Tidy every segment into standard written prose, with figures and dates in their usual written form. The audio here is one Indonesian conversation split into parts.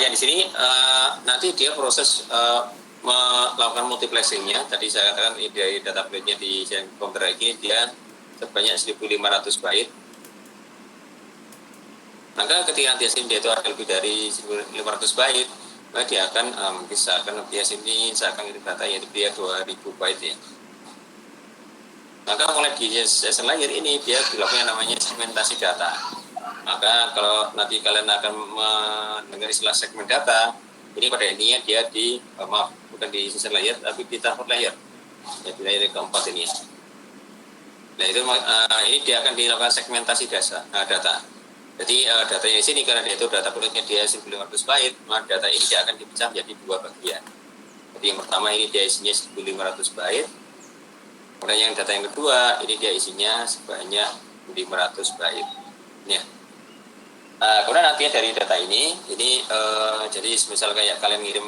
di sini nanti dia proses melakukan multiplexingnya. Tadi saya katakan dari data plate-nya di komputer ini dia sebanyak 1.500 byte. Maka ketika nanti dia itu ada lebih dari 1.500 byte, maka dia akan misalkan dia sini saya akan kirim data yaitu dia 2.000 byte ya. Maka mulai di session layer ini dia dilakukan namanya segmentasi data. Maka kalau nanti kalian akan mendengar istilah segmen data, ini pada intinya dia di bukan di session layer tapi di transport layer, ya di layer keempat ini. Nah itu ini dia akan dilakukan segmentasi data. Jadi datanya di sini karena dia itu data plate-nya dia 1.500 byte, maka data ini dia akan dipecah menjadi dua bagian. Jadi yang pertama ini dia isinya 1.500 byte. Kemudian yang data yang kedua ini dia isinya sebanyak 500 byte. Ya. Kemudian nanti dari data ini jadi misal kayak kalian ngirim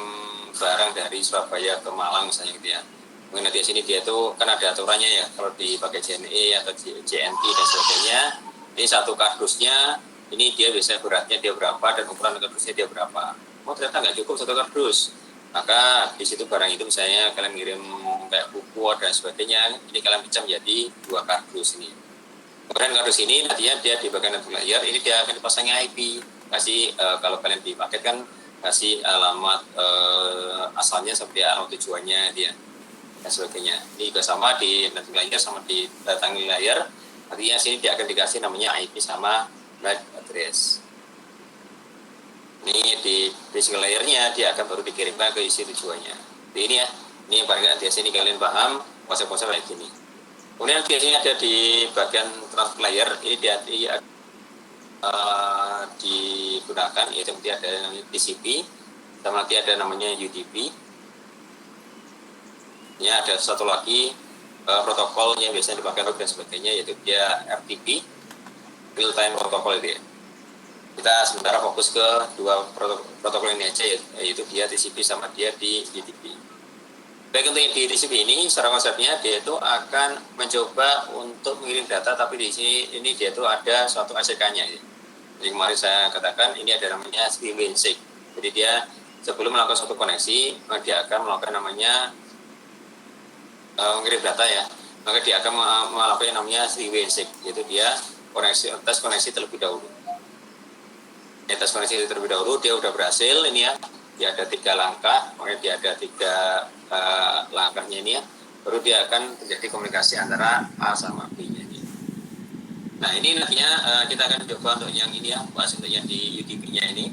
barang dari Surabaya ke Malang misalnya gitu ya. Mungkin nanti di sini dia itu kan ada aturannya ya, kalau dipakai JNE atau JNT dan sebagainya. Ini satu kardusnya ini dia biasanya beratnya dia berapa dan ukuran kardusnya dia berapa. Oh ternyata nggak cukup satu kardus. Maka di situ barang itu misalnya kalian ngirim kayak buku dan sebagainya, ini kalian pecah menjadi dua kardus ini. Kemudian kardus ini nantinya dia di bagian layer ini dia akan dipasangnya IP. Kasih kalau kalian di paket kan kasih alamat asalnya seperti alamat tujuannya dia dan sebagainya. Ini juga sama di network layer sama di data layer. Artinya sini dia akan dikasih namanya IP sama MAC address. Ini di single layernya dia akan baru dikirimkan ke isi tujuannya. Jadi ini ya, ini yang paling nanti sini kalian paham konsep-konsep kayak gini. Kemudian biasanya ada di bagian transport layer ini dia digunakan yaitu nanti ada namanya TCP sama nanti ada namanya UDP. Ini ada satu lagi protokol yang biasanya dipakai dan sebagainya yaitu dia RTP, real time protokol itu ya. Kita sementara fokus ke dua protokol ini aja yaitu dia TCP sama dia di UDP. Baik untuk yang di TCP ini secara konsepnya dia itu akan mencoba untuk mengirim data tapi di sini ini dia itu ada suatu ACK-nya ya. Jadi kemarin saya katakan ini ada namanya streaming sync. Jadi dia sebelum melakukan suatu koneksi dia akan melakukan namanya mengirim data ya. Maka dia akan melakukan namanya streaming sync yaitu dia tes koneksi terlebih dahulu. Tes koneksi terlebih dahulu dia udah berhasil ini ya. Dia ada 3 langkah, makanya dia ada 3 langkahnya ini ya. Baru dia akan terjadi komunikasi antara A sama B-nya ini. Nah ini nantinya kita akan coba untuk yang ini ya, bahas untuk yang di UDP-nya ini.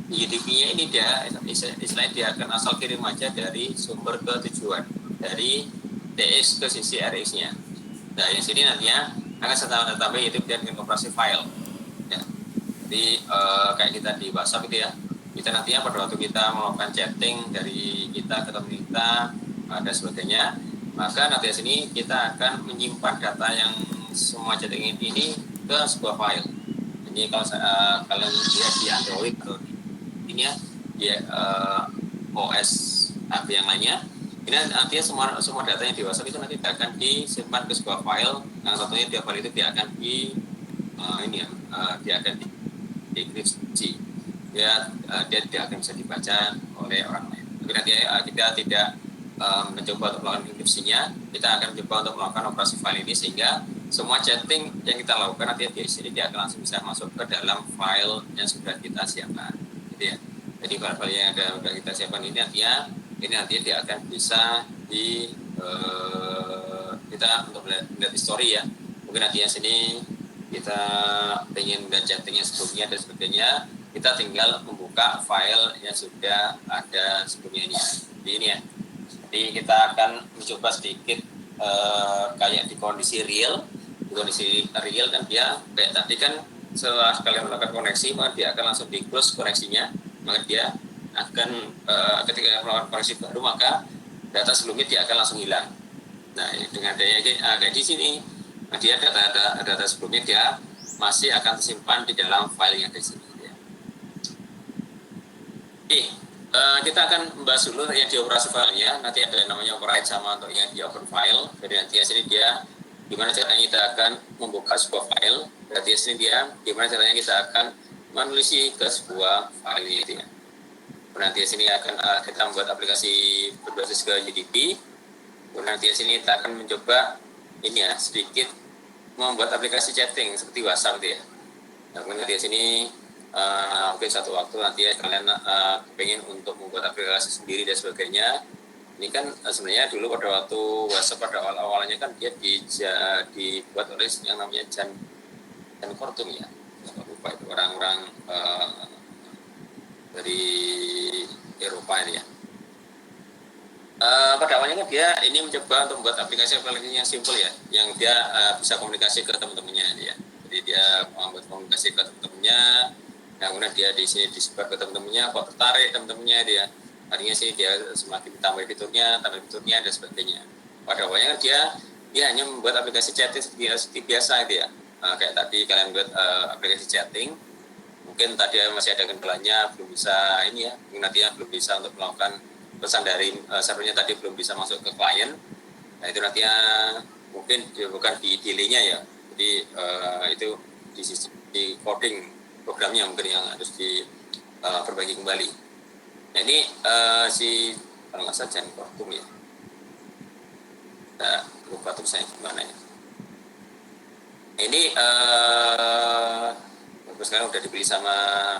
Di UDP-nya ini dia istilahnya dia akan asal kirim aja dari sumber ke tujuan, dari TX ke sisi RX-nya. Nah yang sini nantinya akan saya tambah yaitu dia dengan operasi file. Ya. Jadi kayak kita di WhatsApp itu ya. Kita nantinya pada waktu kita melakukan chatting dari kita ke teman kita dan sebagainya, maka nanti di sini kita akan menyimpan data yang semua chatting ini ke sebuah file. Ini kalau kalian lihat di Android atau ini ya di OS apa yang lainnya, ini nantinya semua data yang di WhatsApp itu nanti akan disimpan ke sebuah file. Yang satunya di file itu dia akan dia akan dienkripsi. Dia tidak akan bisa dibaca oleh orang lain. Tapi nanti kita tidak mencoba untuk melakukan enkripsinya, kita akan coba untuk melakukan operasi file ini sehingga semua chatting yang kita lakukan nanti di sini dia akan langsung bisa masuk ke dalam file yang sudah kita siapkan. Gitu ya. Jadi file-file yang sudah kita siapkan ini nantinya dia akan bisa kita untuk melihat history ya. Mungkin nanti yang sini kita ingin dan chattingnya sebelumnya dan sebagainya. Kita tinggal membuka file yang sudah ada sebelumnya ini. Jadi ini ya. Jadi kita akan mencoba sedikit kayak di kondisi real. Di kondisi real kan dia kayak tadi kan setelah kalian melakukan koneksi maka dia akan langsung di close koneksinya. Maka dia akan ketika melakukan koneksi baru maka data sebelumnya dia akan langsung hilang. Nah dengan adanya kayak di sini dia data sebelumnya dia masih akan tersimpan di dalam file yang ada di sini. Kita akan membahas dulu yang di operasi filenya. Nanti ada namanya override sama untuk yang di open file. Jadi nanti di sini dia gimana caranya kita akan membuka sebuah file. Berarti di sini dia gimana caranya kita akan menulis ke sebuah file itu ya. Nanti di sini akan kita membuat aplikasi berbasis ke UDP. Nanti di sini kita akan mencoba ini ya, sedikit membuat aplikasi chatting seperti WhatsApp gitu ya. Nah, kemudian di sini mungkin satu waktu nanti ya kalian pengen untuk membuat aplikasi sendiri dan sebagainya. Ini kan sebenarnya dulu pada waktu WhatsApp pada awal-awalnya kan dia dibuat oleh yang namanya Jan Kortum ya. Lupa itu orang-orang dari Eropa ini ya. Pada awalnya kan dia ini mencoba untuk membuat aplikasi yang simple ya, yang dia bisa komunikasi ke teman-temannya ya. Jadi dia membuat komunikasi ke teman-temannya, nah kemudian dia di sini disebar ke teman-temannya, kok tertarik teman-temannya dia. Artinya sih dia semakin tambah fiturnya dan sebagainya. Pada awalnya kan dia hanya membuat aplikasi chatting seperti biasa gitu ya. Kayak tadi kalian buat aplikasi chatting, mungkin tadi masih ada kendalanya, belum bisa ini ya, mungkin nantinya belum bisa untuk melakukan pesan dari servernya tadi belum bisa masuk ke klien. Nah itu nantinya mungkin bukan di delay-nya ya, jadi itu di coding programnya mungkin yang harus diperbaiki kembali. Nah ini si kalau nggak salah Jan Kortum ya, nah, lupa tulisannya gimana ya. Ini sekarang udah dibeli sama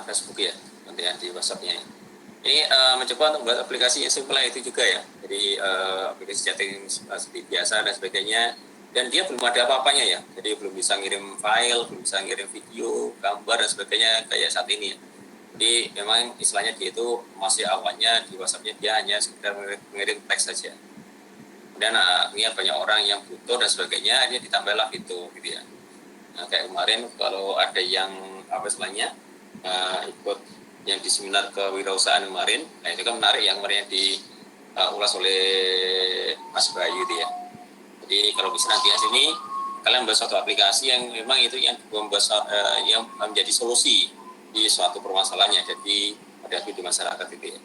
Facebook ya, nanti ya di WhatsApp-nya. Ini mencoba untuk membuat aplikasi yang simple itu juga ya. Jadi aplikasi chatting seperti biasa dan sebagainya. Dan dia belum ada apa-apanya ya. Jadi belum bisa ngirim file, belum bisa ngirim video, gambar dan sebagainya kayak saat ini ya. Jadi memang istilahnya dia itu masih awalnya di WhatsApp-nya dia hanya sekedar mengirim teks saja. Kemudian akhirnya banyak orang yang butuh dan sebagainya, dia ditambahlah gitu ya. Nah, kayak kemarin kalau ada yang apa istilahnya ikut yang di seminar kewirausahaan kemarin, nah itu kan menarik yang kemarin yang diulas oleh Mas Bayu itu ya. Jadi kalau bisa nanti di sini kalian membuat suatu aplikasi yang memang itu yang membuat yang menjadi solusi di suatu permasalahannya, jadi ada di masyarakat itu ya.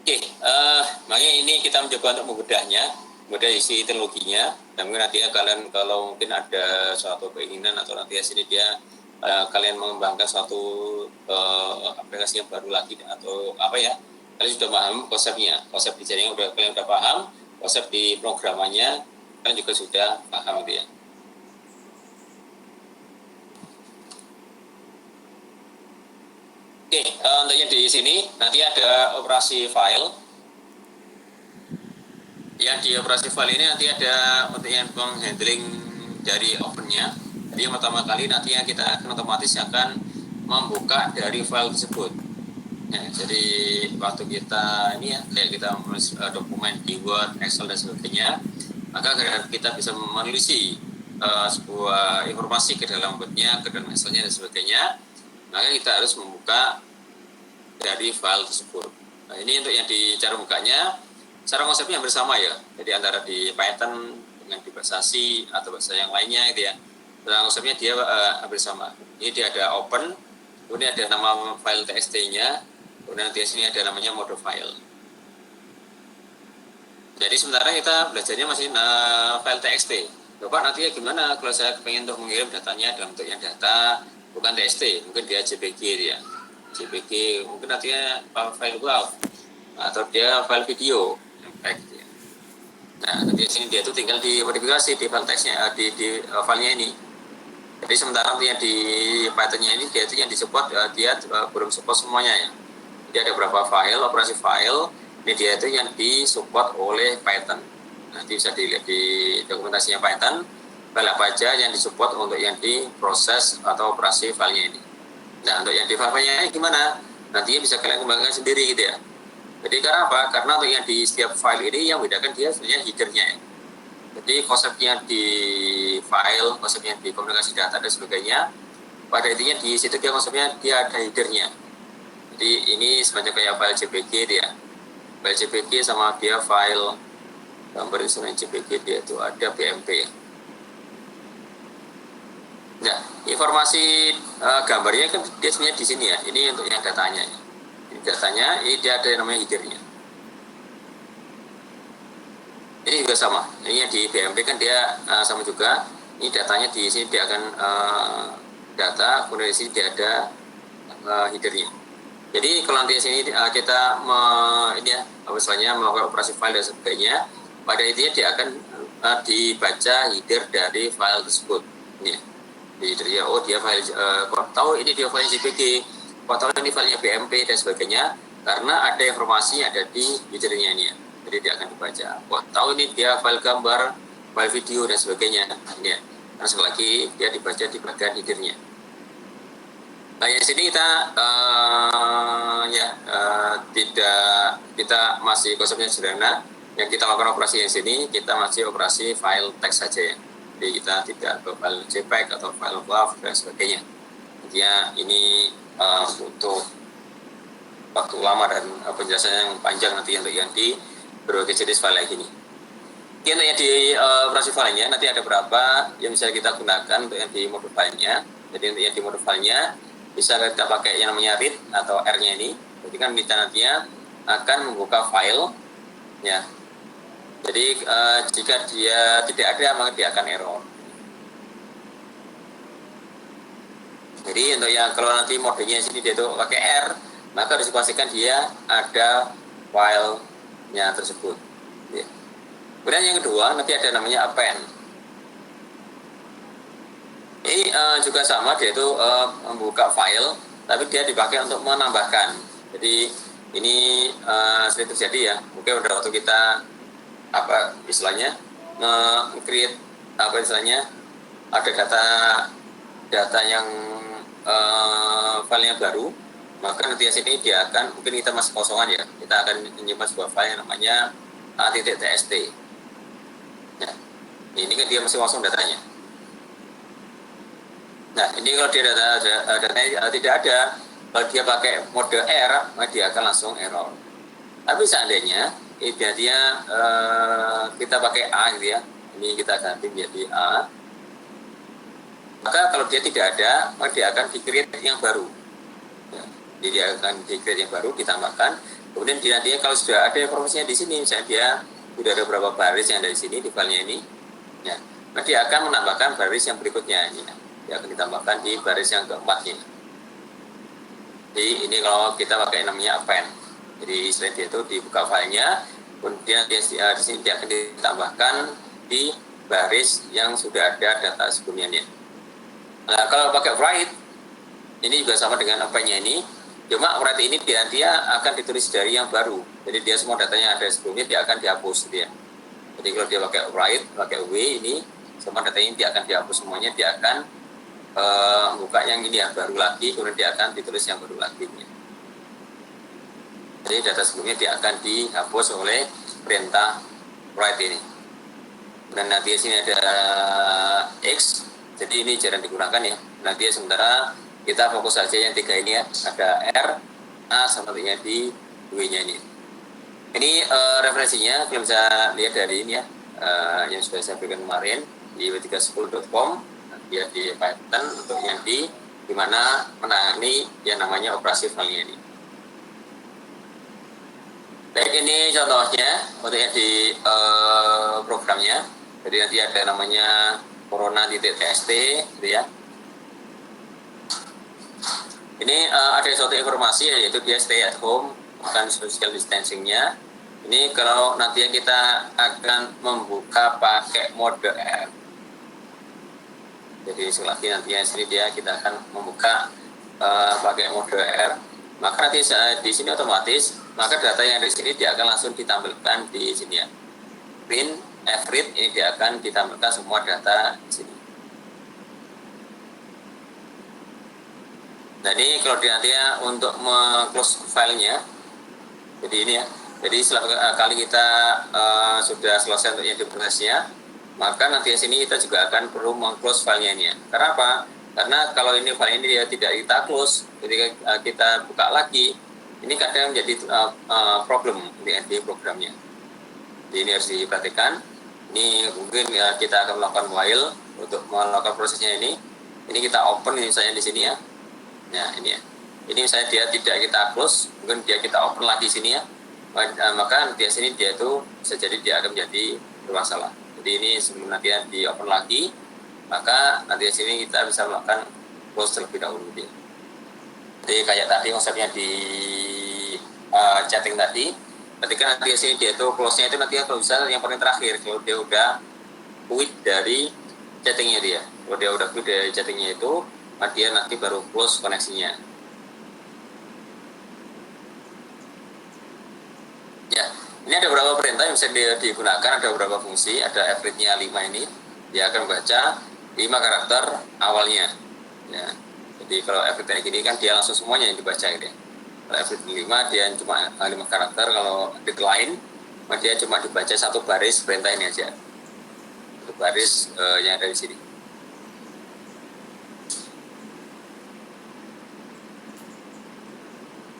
Oke, makanya ini kita mencoba untuk membedah isi teknologinya, dan mungkin nanti kalian kalau mungkin ada suatu keinginan atau nanti di sini dia kalian mengembangkan suatu aplikasi yang baru lagi atau apa ya, kalian sudah paham konsep desainnya kalian udah paham, konsep di programannya kalian juga sudah paham itu ya. Oke, untuk yang di sini nanti ada operasi file. Yang di operasi file ini nanti ada untuk yang menghandling dari opennya. Jadi yang pertama kali nantinya kita akan otomatis akan membuka dari file tersebut. Ya, jadi waktu kita ini ya kayak kita menulis dokumen di Word, Excel dan sebagainya, maka kita bisa menulis sebuah informasi ke dalam Word-nya, ke dalam Excel-nya dan sebagainya, maka kita harus membuka dari file tersebut. Nah, ini untuk yang di cara bukanya, cara konsepnya hampir sama ya. Jadi antara di Python dengan di bahasa C atau bahasa yang lainnya gitu ya. Nah, konsepnya dia hampir sama. Ini dia ada open, kemudian ada nama file txt-nya, kemudian di sini ada namanya mode file. Jadi sementara kita belajarnya masih file txt. Bapak nanti gimana kalau saya pengen untuk mengirim datanya dalam bentuk yang data, bukan txt, mungkin dia JPG dia. JPG mungkin nantinya file WAV atau dia file video. Nah, nanti sini dia itu tinggal dimodifikasi di file teksnya di filenya ini. Jadi sementara yang di Python-nya ini dia itu yang disupport dia belum support semuanya ya. Jadi ada beberapa file, operasi file, ini dia itu yang disupport oleh Python. Nanti bisa dilihat di dokumentasinya Python, file apa aja yang disupport untuk yang diproses atau operasi filenya ini. Nah, untuk yang di filenya ini gimana? Nantinya bisa kalian kembangkan sendiri gitu ya. Jadi karena apa? Karena untuk yang di setiap file ini yang membedakan dia sebenarnya header-nya ya. Jadi konsepnya di file, konsepnya di komunikasi data dan sebagainya, pada intinya di situ dia konsepnya dia ada header-nya. Jadi ini semacam kayak file JPG dia. File JPG sama dia file gambar instrumen JPG dia itu ada BMP. Nah, informasi gambarnya kan dia sebenarnya di sini ya. Ini untuk yang datanya. Ini datanya, ini dia ada yang namanya header-nya. Ini juga sama. Ini yang di BMP kan dia sama juga. Ini datanya di sini dia akan data, kemudian di sini dia ada header-nya. Jadi kalau nanti di sini kita ini ya, misalnya melakukan operasi file dan sebagainya, pada intinya dia akan dibaca header dari file tersebut. Ini ya. Header ya, oh dia file, kok tahu ini dia file JPG, kok tahu ini filenya BMP dan sebagainya, karena ada informasi ada di headernya ini ya. Jadi dia akan dibaca. Kok tahu ini dia file gambar, file video dan sebagainya. Ini ya. Nah, sekali lagi dia dibaca di bagian headernya. Nah, yang sini kita tidak, kita masih konsepnya sederhana. Yang kita lakukan operasi yang sini kita masih operasi file teks saja ya. Jadi kita tidak ke file JPEG atau file WAV dan sebagainya. Intinya ini butuh waktu lama dan penjelasan yang panjang nanti untuk yang di berbagai jenis file kayak gini. Untuk yang di operasi filenya nanti ada berapa yang bisa kita gunakan untuk yang di mode filenya. Jadi untuk yang di mode filenya bisa kita pakai yang namanya read atau R-nya ini. Jadi kan kita nantinya akan membuka file ya. Jadi jika dia tidak ada maka dia akan error. Jadi untuk yang kalau nanti modenya sini dia itu pakai R, maka harus dipastikan dia ada filenya tersebut. Ya. Kemudian yang kedua nanti ada namanya append. Ini juga sama, dia itu membuka file, tapi dia dipakai untuk menambahkan. Jadi ini sering terjadi ya. Mungkin pada waktu kita apa istilahnya create apa istilahnya ada data yang filenya baru, maka nanti sini dia akan mungkin kita masih kosongan ya. Kita akan menyimpan sebuah file yang namanya a.txt. Ya. Ini kan dia masih kosong datanya. Nah, ini kalau dia datanya tidak ada, kalau dia pakai mode R, maka dia akan langsung error. Tapi seandainya dia kita pakai A gitu ya, ini kita ganti menjadi A, maka kalau dia tidak ada, maka dia akan di-create yang baru. Ya, jadi dia akan di-create yang baru, ditambahkan. Kemudian dia kalau sudah ada informasinya di sini, misalnya dia sudah ada beberapa baris yang ada di sini di filenya ini, ya, maka dia akan menambahkan baris yang berikutnya ini. Dia akan ditambahkan di baris yang keempat ini. Jadi ini kalau kita pakai namanya append. Jadi setelah dia itu dibuka filenya, kemudian di sini dia akan ditambahkan di baris yang sudah ada data sebelumnya. Nah, kalau pakai write, ini juga sama dengan appendnya ini. Cuma write ini dia akan ditulis dari yang baru. Jadi dia semua datanya ada sebelumnya dia akan dihapus dia. Jadi kalau dia pakai write, pakai w ini, semua datanya dia akan dihapus semuanya, dia akan buka yang ini yang baru lagi, kemudian dia akan ditulis yang baru lagi. Jadi data sebelumnya dia akan dihapus oleh perintah write ini. Dan nanti di sini ada X, jadi ini jarang digunakan ya. Nanti sementara kita fokus saja yang tiga ini ya, ada R, A, sama di W-nya ini. Ini referensinya kalian bisa lihat dari ini ya, yang sudah saya berikan kemarin di w310.com. Dia di Python untuk yang di mana menangani yang namanya operasi filenya ini. Baik, ini contohnya untuk yang di programnya. Jadi nanti ada namanya corona.txt gitu ya. Ini ada suatu informasi yaitu dia stay at home, bukan social distancing-nya. Ini kalau nanti kita akan membuka pakai mode R. Jadi sekali nantinya sini kita akan membuka pakai mode R, maka nanti di sini otomatis maka data yang ada di sini dia akan langsung ditampilkan di sini ya. Print read ini dia akan ditampilkan semua data di sini. Nah ini kalau nantinya untuk close filenya, jadi ini ya. Jadi setelah kali kita sudah selesai untuk yang di prosesnya, maka nanti di sini kita juga akan perlu meng-close filenya ini ya. Karena apa? Karena kalau ini file ini dia tidak kita close, ketika kita buka lagi, ini kadang menjadi problem di programnya. Jadi ini harus diperhatikan. Ini mungkin ya, kita akan melakukan while untuk melakukan prosesnya ini. Ini kita open misalnya di sini ya. Nah ini ya. Ini misalnya dia tidak kita close, mungkin dia kita open lagi di sini ya. Maka nanti di sini dia itu bisa jadi dia akan menjadi bermasalah. Jadi ini sebelum nanti di open lagi, maka nanti di sini kita bisa melakukan close terlebih dahulu. Jadi kayak tadi konsepnya di chatting tadi, ketika nanti sini dia itu close-nya itu nanti kalau bisa yang paling terakhir, kalau dia udah quit dari chattingnya dia. Kalau dia udah quit dari chattingnya itu, dia nanti baru close koneksinya. Ya, ini ada beberapa perintah yang bisa digunakan, ada beberapa fungsi, ada average-nya 5 ini, dia akan baca 5 karakter awalnya. Ya, jadi kalau average gini kan dia langsung semuanya yang dibaca gitu ya. Kalau average 5 dia cuma 5 karakter, kalau decline dia cuma dibaca satu baris perintah ini aja. Satu baris yang ada di sini.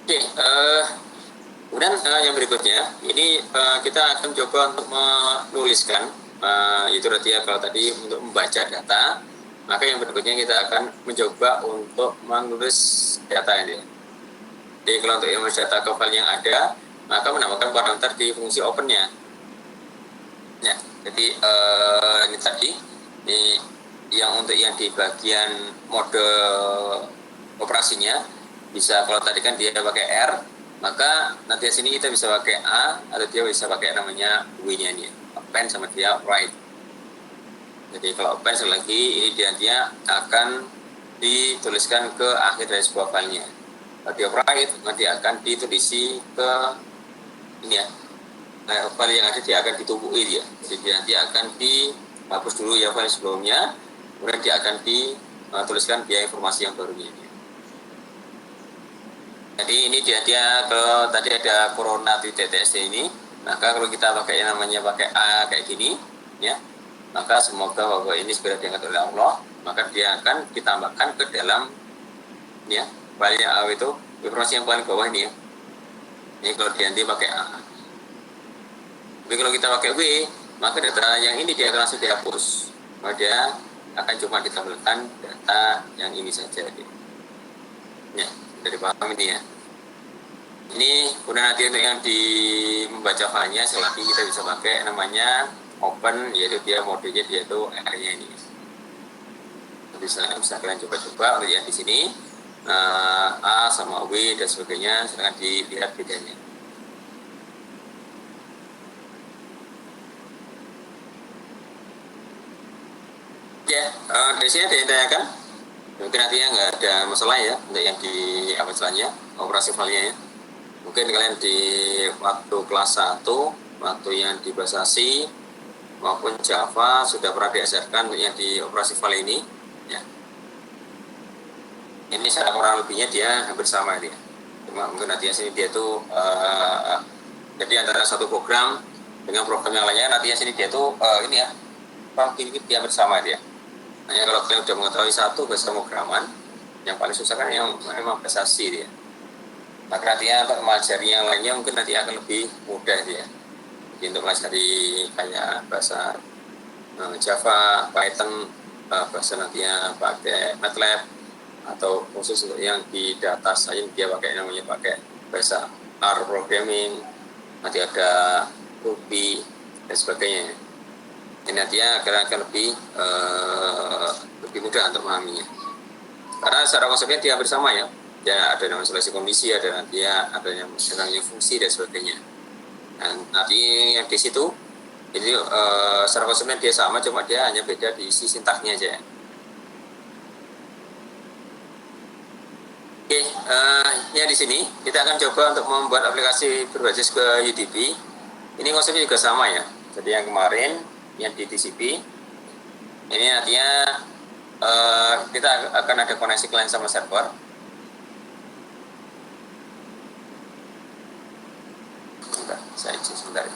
Oke, kemudian yang berikutnya, ini kita akan coba untuk menuliskan, itu berarti ya kalau tadi untuk membaca data, maka yang berikutnya kita akan mencoba untuk menulis data ini. Jadi kalau untuk menulis data ke file yang ada, maka menambahkan parameter di fungsi open-nya. Ya, jadi ini tadi, ini yang untuk yang di bagian mode operasinya, bisa kalau tadi kan dia pakai R, maka nanti di sini kita bisa pakai A atau dia bisa pakai namanya W-nya ini, append sama dia write. Jadi kalau append sekali lagi ini dia akan dituliskan ke akhir dari sebuah filenya. Kalau dia write nanti akan ditulisi ke ini ya, file yang ada dia akan ditumpuki dia. Jadi dia nanti akan dihapus dulu ya file sebelumnya, kemudian dia akan dituliskan dia informasi yang barunya ini. Jadi ini dia kalau tadi ada corona.txt ini, maka kalau kita pakai yang namanya pakai A kayak gini, ya, maka semoga bahwa ini segera diangkat oleh Allah, maka dia akan ditambahkan ke dalam, ya, file yang A itu informasi yang paling bawah ini ya. Ini kalau dia nanti pakai A. Tapi kalau kita pakai W, maka data yang ini dia akan langsung dihapus. Maka dia akan cuma ditampilkan data yang ini saja. Ya, dari paham ini ya. Ini kemudian nanti untuk yang di membaca filenya, sekali lagi kita bisa pakai namanya open, yaitu dia modenya dia itu R-nya ini. Bisa kalian coba-coba untuk yang di sini A sama W dan sebagainya, silahkan dilihat bedanya. Ya, dari sini ada yang ditanyakan? Mungkin nantinya nggak ada masalah ya untuk yang di apa istilahnya operasi filenya ya. Mungkin kalian di waktu kelas 1, waktu yang di bahasa C maupun Java sudah pernah diajarkan untuk yang di operasi file ini ya. Ini secara kurang lebihnya dia hampir sama dia. Cuma mungkin nantinya sini dia tuh jadi antara satu program dengan program yang lainnya, nantinya sini dia tuh ini ya kurang lebih dia bersama dia. Hanya kalau kalian sudah mengetahui satu bahasa pemrograman, yang paling susah kan yang memang bahasa C dia. Maka nantinya untuk mempelajari yang lainnya mungkin nanti akan lebih mudah dia. Jadi untuk mempelajari kayak bahasa Java, Python, bahasa nantinya pakai MATLAB, atau khusus untuk yang di data science dia pakai namanya pakai bahasa R programming, nanti ada Ruby dan sebagainya. Ini nantinya akan lebih mudah untuk memahaminya. Karena secara konsepnya dia bersama ya. Ya ada namanya seleksi kondisi, ada nantinya ada yang namanya fungsi dan sebagainya. Dan nanti yang di situ ini secara konsepnya dia sama, cuma dia hanya beda di isi sintaknya aja. Oke, ya di sini kita akan coba untuk membuat aplikasi berbasis ke UDP. Ini konsepnya juga sama ya. Jadi yang kemarin yang di TCP ini nantinya kita akan ada koneksi client sama server. Sebentar, saya isi sebentar.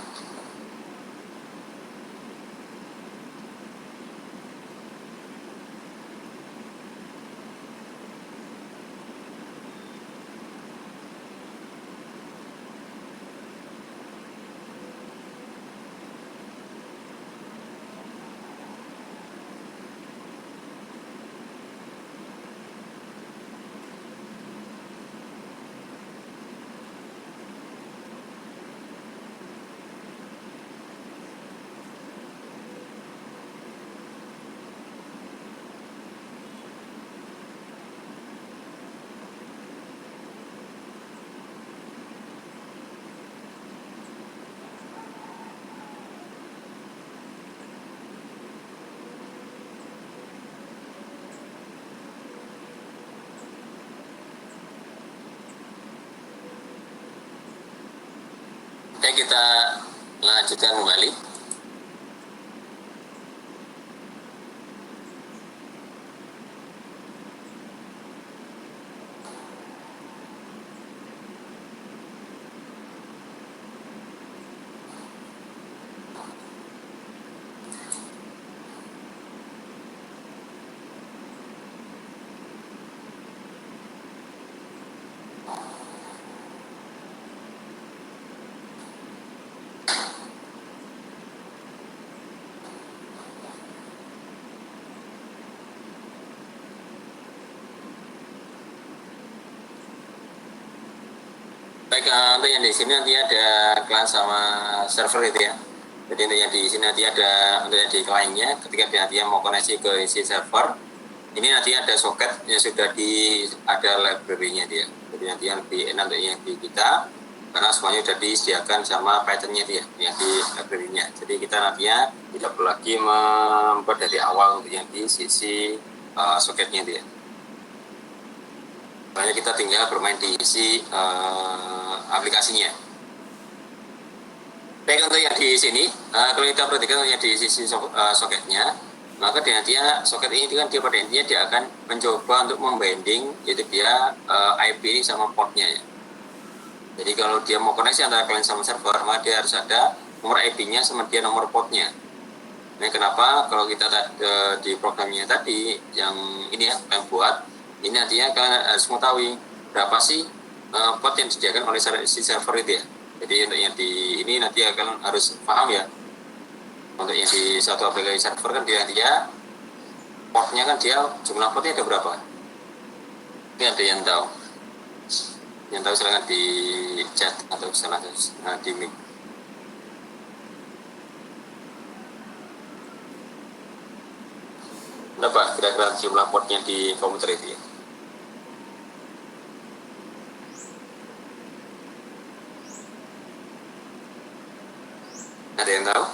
kita lanjutkan kembali. Baik, untuk yang di sini nanti ada client sama server itu ya. Jadi untuk yang di sini nanti ada untuk yang di clientnya, ketika dia nanti mau koneksi ke isi server, ini nanti ada soket yang sudah ada library-nya dia. Jadi nanti yang lebih enak untuk yang di kita, karena semuanya sudah disediakan sama Python-nya dia, yang di library-nya. Jadi kita nantinya tidak perlu lagi membuat dari awal untuk yang di sisi soketnya dia. Hanya kita tinggal bermain di isi aplikasinya. Baik, untuk yang di sini, kalau kita perhatikan yang di sisi soketnya, maka nantinya soket ini kan dia pada intinya dia akan mencoba untuk membanding, yaitu dia IP ini sama portnya ya. Jadi kalau dia mau koneksi antara client sama server, maka dia harus ada nomor IP-nya sama dia nomor portnya. Nah, kenapa kalau kita di programnya tadi yang ini ya, yang buat ini nantinya kalian harus mengetahui berapa sih port yang disediakan oleh si server itu ya. Jadi untuk yang di ini nanti kalian harus paham ya. Untuk yang di satu aplikasi server kan dia portnya kan dia jumlah portnya ada berapa? Ini ada yang tahu. Yang tahu silahkan di chat atau silahkan di mic. Berapa kira-kira jumlah portnya di komputer itu ya? Ada yang tahu?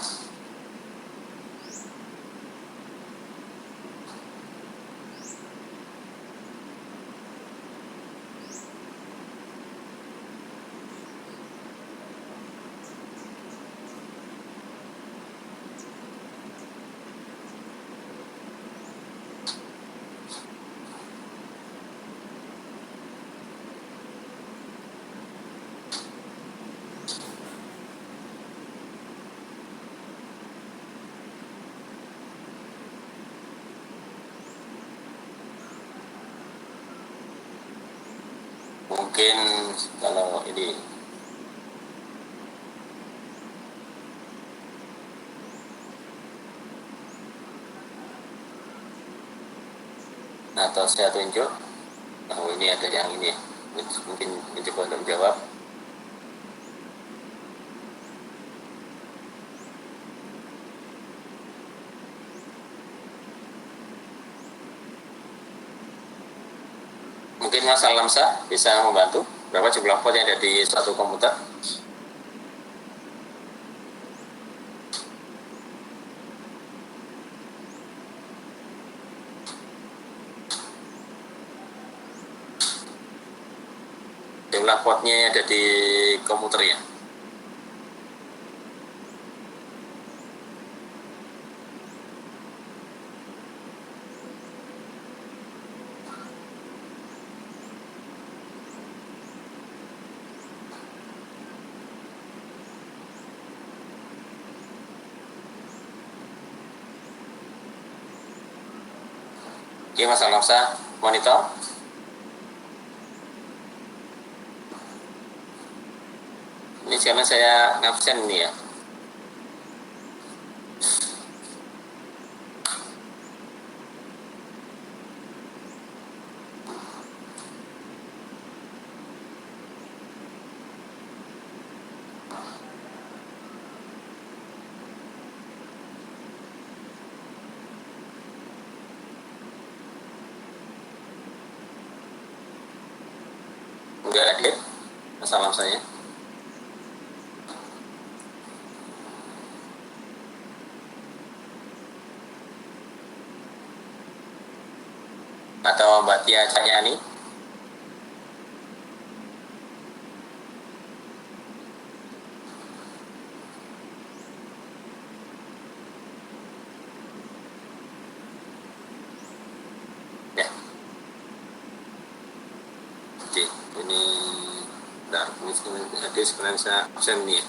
Mungkin kalau ini atau saya tunjuk, ini ada yang ini mungkin mencoba untuk menjawab. Mungkin Mas Alamsa bisa membantu berapa jumlah port yang ada di suatu komputer? Jumlah portnya yang ada di komputer ya. Oke, Mas Alamsa, monitor. Ini sekarang saya ngabsen ini ya. Enggak hadir, salam saya. Atau Mbak Tia Cahyani. Ini bentar, ini sebenarnya saya absen nih ya.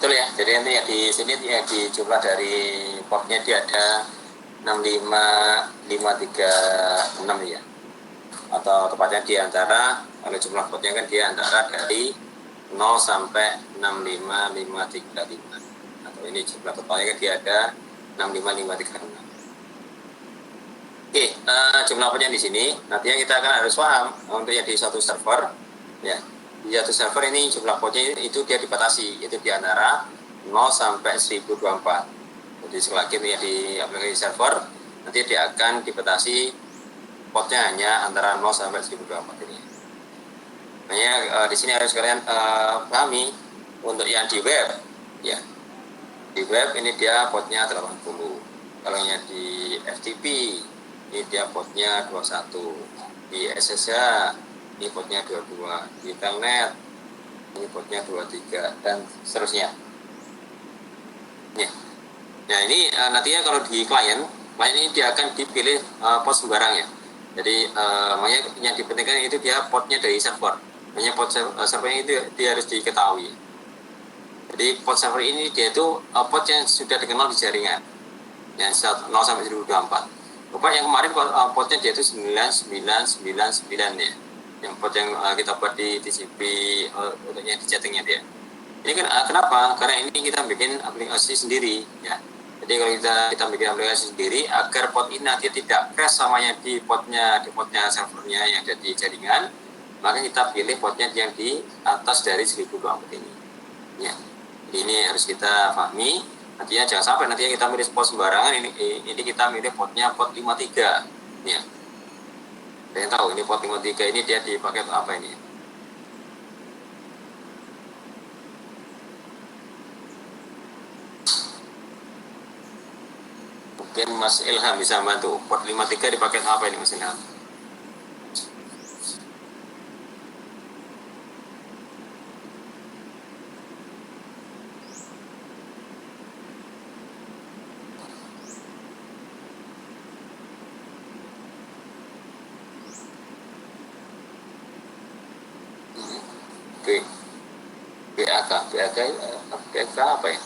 Betul ya. Jadi nanti ya di sini ya di jumlah dari portnya dia ada 65536 ya. Atau tepatnya di antara, kalau jumlah portnya kan di antara dari 0 sampai 65535. Atau ini jumlah totalnya kan dia ada 65536. Oke, jumlah portnya di sini. Nantinya kita akan harus paham untuk yang di suatu server ya. Di satu server ini jumlah portnya itu dia dibatasi, itu di antara 0 sampai 1024. Jadi sekali lagi ya di aplikasi server nanti dia akan dibatasi portnya hanya antara 0 sampai 1024 ini. Makanya di sini harus kalian pahami untuk yang di web ya. Di web ini dia portnya 80. Kalau yang di FTP ini dia portnya 21. Di SSH ini portnya 22, di Telnet ini portnya 23 dan seterusnya. Ya. Nah ini nantinya kalau di klien ini dia akan dipilih port sembarang ya. Jadi makanya yang dipentingkan itu dia portnya dari server. Makanya port server itu dia harus diketahui. Jadi port server ini dia itu port yang sudah dikenal di jaringan. Yang 0 sampai 1024. Bapak yang kemarin portnya dia itu 9999 ya. Yang port yang kita buat di TCP untuknya di chattingnya dia. Ini kan kenapa? Karena ini kita bikin aplikasi sendiri ya. Jadi kalau kita bikin aplikasi sendiri agar port ini nanti tidak crash sama yang di portnya servernya yang ada di jaringan, maka kita pilih portnya yang di atas dari 1024 ini. Ya. Ini harus kita pahami. Nantinya jangan sampai nantinya kita milih port sembarangan, ini kita milih portnya port 53 ya. Saya tahu ini port 53 ini dia dipakai untuk apa ini? Mungkin Mas Ilham bisa bantu. Port 53 dipakai untuk apa ini Mas Ilham? BAK apa ya?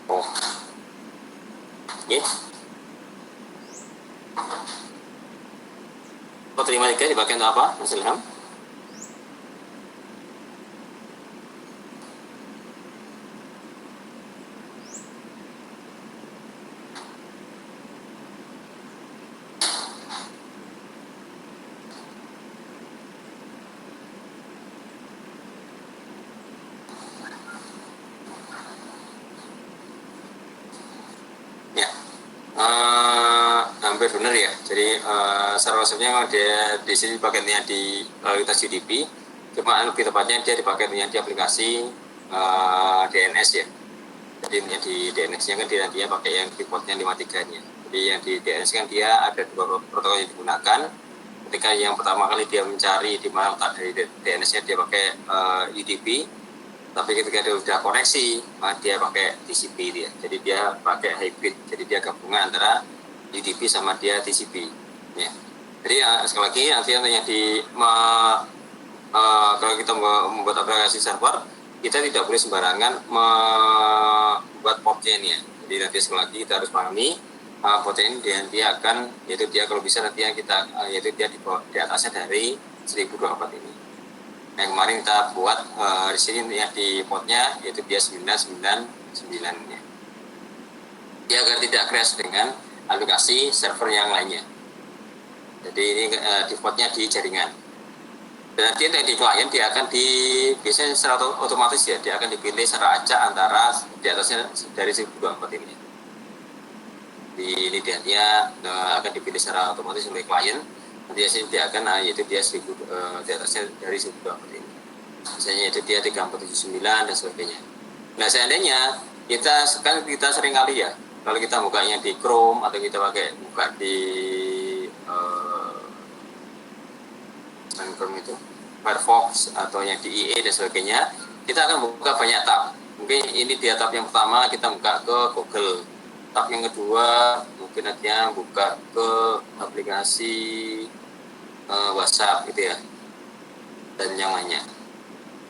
Oh, ya. Port 53 dipakai untuk apa, Mas Ilham? Hampir benar ya. Jadi secara resepnya memang dia di sini paketnya di kualitas UDP, cuma lebih tepatnya dia dipakai di aplikasi DNS ya. Jadi yang di DNS-nya kan dia nantinya pakai yang di portnya 53-nya. Jadi yang di DNS kan dia ada dua protokol yang digunakan. Ketika yang pertama kali dia mencari di mana letak dari DNS-nya dia pakai UDP. Tapi ketika dia sudah koneksi, dia pakai TCP dia. Jadi dia pakai hybrid. Jadi dia gabungan antara UDP sama dia TCP. Ya. Jadi sekali lagi nanti yang kalau kita membuat aplikasi server, kita tidak boleh sembarangan membuat portnya ini ya. Jadi nanti sekali lagi kita harus pahami portnya ini dia akan, yaitu dia kalau bisa nanti yang kita yaitu dia di atasnya dari 1024 ini. Yang kemarin kita buat di sini ya di portnya yaitu dia 999 ya. Dia agar tidak crash dengan aplikasi server yang lainnya. Jadi ini di portnya di jaringan. Dan nanti yang di klien dia akan biasanya secara otomatis ya dia akan dipilih secara acak antara di atasnya dari 1024 ini. Ini dia akan dipilih secara otomatis oleh klien. Nanti dia akan yaitu dia di atasnya dari 1024 ini. Misalnya itu dia 3479 dan sebagainya. Nah seandainya kita sering kali ya, kalau kita bukanya di Chrome atau kita buka di Chrome itu Firefox atau yang di IE dan sebagainya, kita akan buka banyak tab. Mungkin ini dia tab yang pertama, kita buka ke Google. Tab yang kedua mungkin nantinya buka ke aplikasi WhatsApp gitu ya, dan yang lainnya.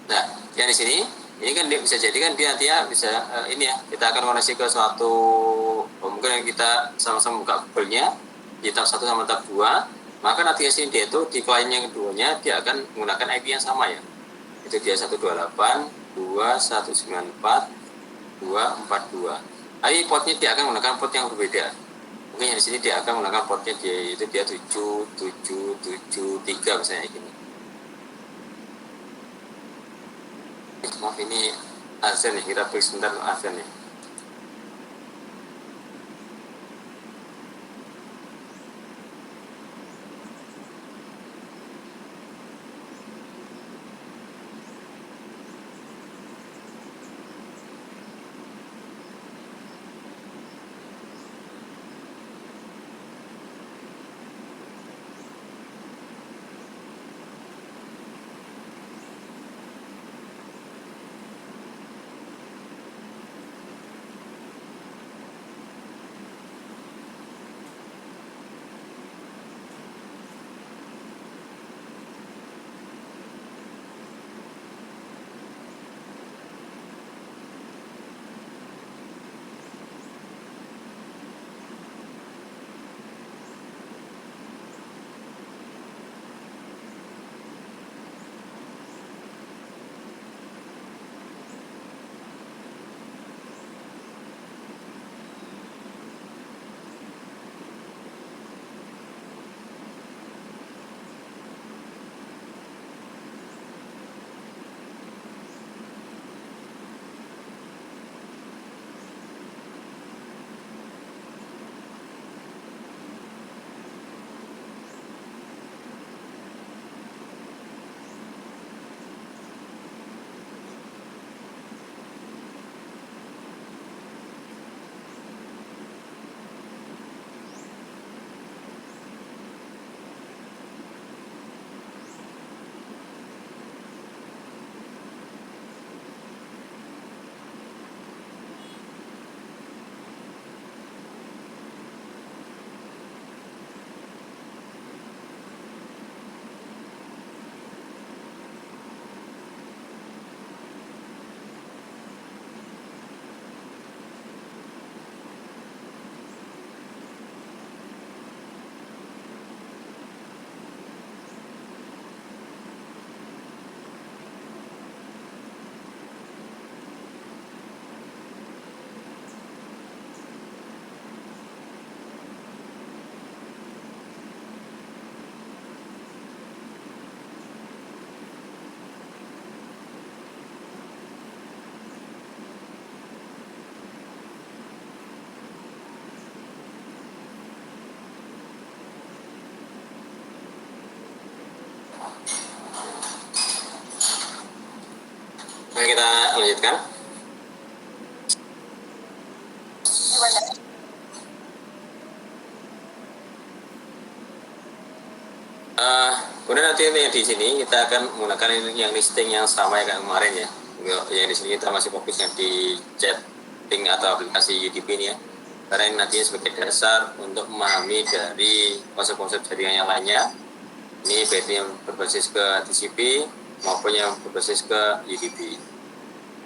Nah, yang di sini ini kan dia bisa jadi kan dia nantinya bisa ini ya, kita akan koneksi ke suatu mungkin kita sama-sama buka Google-nya di tab 1 sama tab 2, maka nanti sini dia itu di klien yang keduanya dia akan menggunakan IP yang sama ya, itu dia 128.2.194.242. Tapi portnya dia akan menggunakan port yang berbeda. Mungkin yang di sini dia akan menggunakan portnya dia itu dia 7773 misalnya gini. Maaf ini azan nih, kita break sebentar azan nih. Mari kita lanjutkan. Kemudian nanti yang di sini kita akan menggunakan yang listing yang sama ya kemarin ya. Yang di sini kita masih fokusnya di chatting atau aplikasi UDP ini ya. Karena ini nantinya sebagai dasar untuk memahami dari konsep-konsep jaringan yang lainnya. Ini baik yang berbasis ke TCP maupun yang berbasis ke UDP.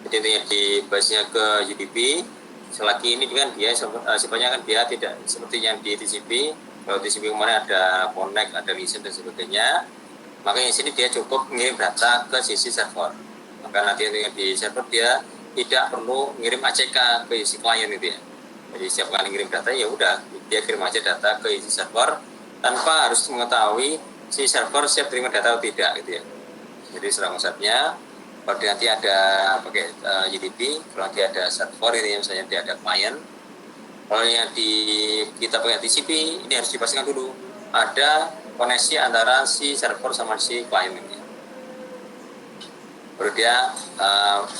Jadi intinya di basisnya ke UDP, selagi ini kan dia sifatnya kan dia tidak seperti yang di TCP. Kalau TCP kemarin ada connect, ada listen dan sebagainya, maka yang sini dia cukup mengirim data ke sisi server. Maka nanti di server dia tidak perlu ngirim ACK ke isi klien itu ya. Jadi setiap kali ngirim data ya udah dia kirim aja data ke isi server tanpa harus mengetahui si server siap terima data atau tidak gitu ya. Jadi serang konsepnya kalau nanti ada pakai UDP, kalau nanti ada server ini misalnya dia ada klien. Kalau yang kita pakai TCP ini harus dipastikan dulu ada koneksi antara si server sama si klien ini. Baru dia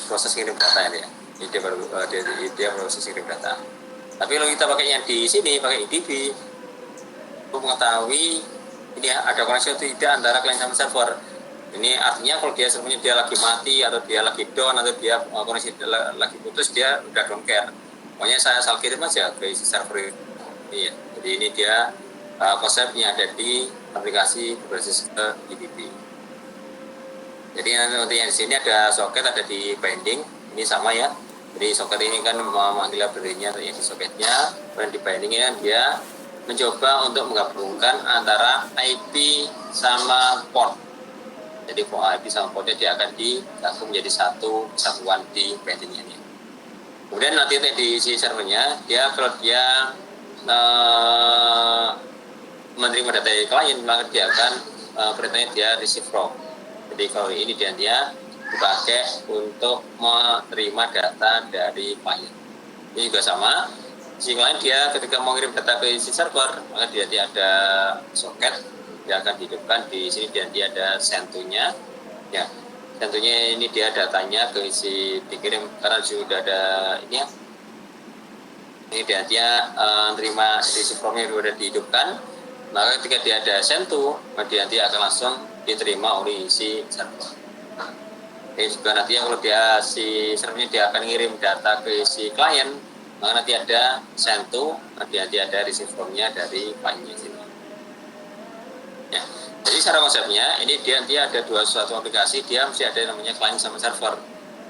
proses kirim data ini ya. dia proses kirim data. Tapi kalau kita pakai yang di sini pakai IDB, untuk mengetahui ini ada koneksi atau tidak antara klien sama server. Ini artinya kalau dia servernya dia lagi mati atau dia lagi down atau dia koneksi lagi putus, dia udah don't care. Pokoknya saya asal kirim aja ke isi server ini ya. Jadi ini dia konsepnya ada di aplikasi berbasis ke IDB. Jadi nanti yang di sini ada soket, ada di binding, ini sama ya. Jadi soket ini kan memanggil library-nya yang di soketnya, dan di binding-nya dia mencoba untuk menggabungkan antara IP sama port. Jadi IP sama portnya dia akan digabung menjadi satu kesatuan di binding ini. Kemudian nanti di si servernya, dia kalau dia menerima data dari klien, maka dia akan perintahnya dia receive from. Jadi kalau ini dia dipakai untuk menerima data dari klien. Ini juga sama. Si klien dia ketika mau ngirim data ke si server, maka dia ada soket, dia akan dihidupkan di sini dia ada sentunya, ya. Tentunya ini dia datanya ke isi dikirim karena sudah ada ini ya. Ini dia terima isi formnya sudah dihidupkan, maka ketika dia ada sentuh, maka dia akan langsung diterima oleh isi server. Ini juga nanti kalau dia si servernya dia akan ngirim data ke isi klien, maka nanti ada sentuh, nanti ada receive formnya dari kliennya sini. Ya. Jadi secara konsepnya ini dia ada suatu aplikasi, dia mesti ada namanya client sama server.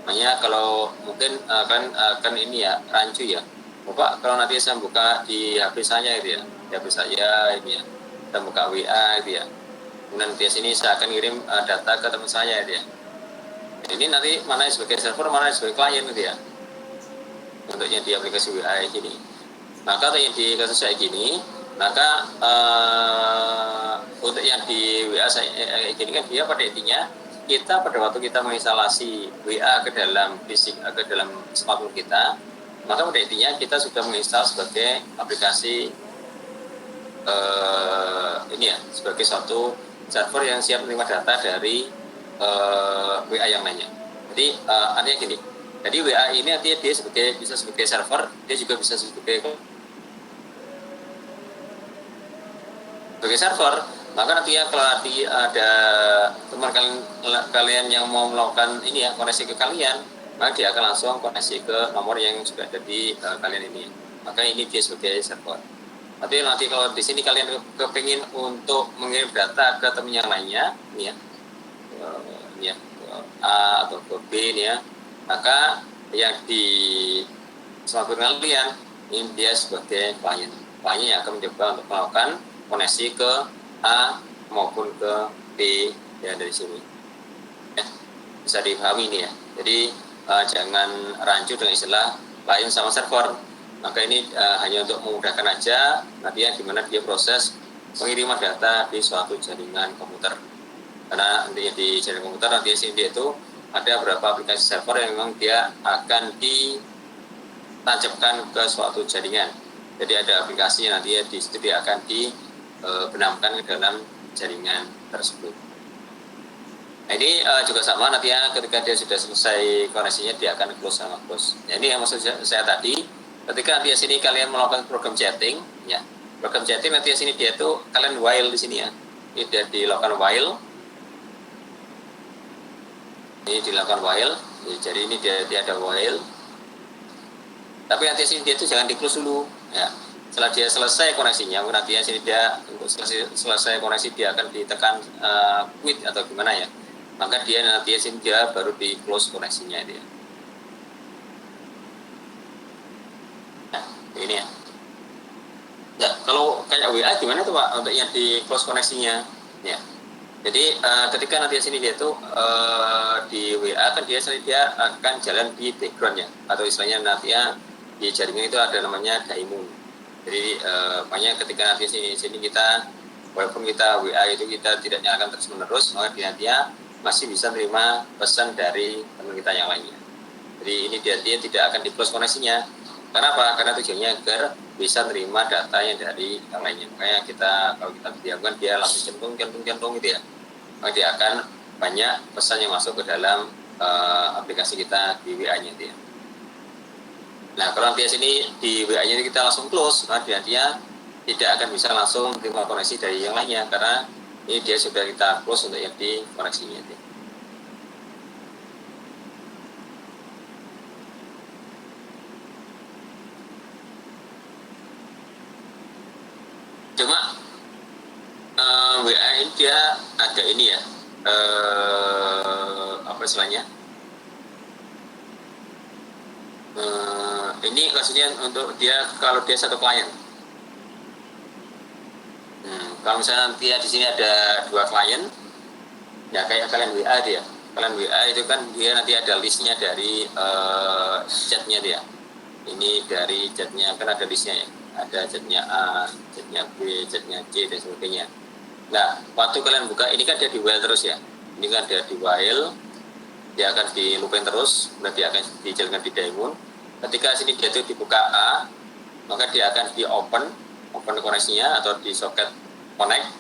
Makanya kalau mungkin kan ini ya rancu ya. Bapak kalau nanti saya buka di HP saya gitu ya, di HP saya ini ya, saya buka WA gitu ya. Kemudian di sini saya akan kirim data ke teman saya gitu ya. Ini nanti mana sebagai server, mana sebagai klien gitu ya. Untuk yang di aplikasi WA ini. Maka yang di kasus saya gini, maka untuk yang di WA saya gini kan dia pada intinya kita pada waktu kita menginstalasi WA ke dalam fisik ke dalam smartphone kita, maka pada intinya kita sudah menginstal sebagai aplikasi ini ya, sebagai suatu server yang siap menerima data dari WA yang lainnya. Jadi artinya gini, jadi WA ini artinya dia bisa sebagai server, dia juga bisa sebagai server. Maka nanti ya kalau nanti ada teman kalian yang mau melakukan ini ya koneksi ke kalian, maka dia akan langsung koneksi ke nomor yang sudah ada di kalian ini. Maka ini dia sebagai server. Tapi nanti kalau di sini kalian kepingin untuk mengirim data ke teman yang lainnya, ini ya, A atau ke B ini ya, maka yang di smartphone kalian ini dia sebagai klien. Kliennya yang akan mencoba untuk melakukan koneksi ke A maupun ke B ya dari sini. Ya, bisa dipahami ini ya. Jadi jangan rancu dengan istilah klien sama server. Maka ini hanya untuk memudahkan aja nantinya gimana dia proses pengiriman data di suatu jaringan komputer. Karena nantinya di jaringan komputer nanti sini itu ada beberapa aplikasi server yang memang dia akan ditancapkan ke suatu jaringan. Jadi ada aplikasi yang nantinya di situ dia akan dibenamkan ke dalam jaringan tersebut. Nah, ini juga sama nantinya ketika dia sudah selesai koneksinya dia akan close sama close. Nah, ini yang maksud saya tadi. Ketika nanti di sini kalian melakukan program chatting, ya program chatting nanti di sini dia tuh kalian while di sini ya, ini dia dilakukan while, ini dilakukan while, jadi ini dia ada while, tapi nanti di sini dia tuh jangan di close dulu, ya setelah dia selesai koneksinya, nanti di sini dia untuk selesai koneksi dia akan ditekan quit atau gimana ya, maka dia nanti di sini dia baru di close koneksinya dia. Ini ya. Ya, kalau kayak WA gimana tuh Pak untuk yang di close koneksinya? Ya. Jadi ketika nanti di sini dia tuh di WA kan dia akan jalan di background ya, atau istilahnya nanti ya di jaringan itu ada namanya daemon. Jadi makanya ketika nanti di sini kita walaupun kita WA itu kita tidak nyalakan terus menerus, maka dia masih bisa menerima pesan dari teman kita yang lainnya. Jadi ini dia tidak akan di close koneksinya. Kenapa? Karena tujuannya agar bisa menerima data yang dari yang lainnya. Makanya kalau kita diamkan dia langsung centung gitu ya. Maka dia akan banyak pesan yang masuk ke dalam aplikasi kita di WA-nya dia. Nah, kalau dia sini di WA-nya kita langsung close, nah dia tidak akan bisa langsung terima koneksi dari yang lainnya karena ini dia sudah kita close untuk yang di koneksinya. Cuma WA ini dia agak ini ya, apa istilahnya? Ini maksudnya untuk dia kalau dia satu klien. Kalau misalnya nanti di sini ada 2 klien, ya kayak kalian WA dia. Kalian WA itu kan dia nanti ada listnya dari chatnya dia. Ini dari chatnya kan ada listnya ya. Ada chatnya A, chatnya B, chatnya C dan sebagainya. Nah, waktu kalian buka ini kan dia di while terus ya. Ini kan dia di while, dia akan di looping terus, nanti akan dijalankan di daemon. Ketika sini dia itu dibuka A, maka dia akan di open koneksinya atau di socket connect.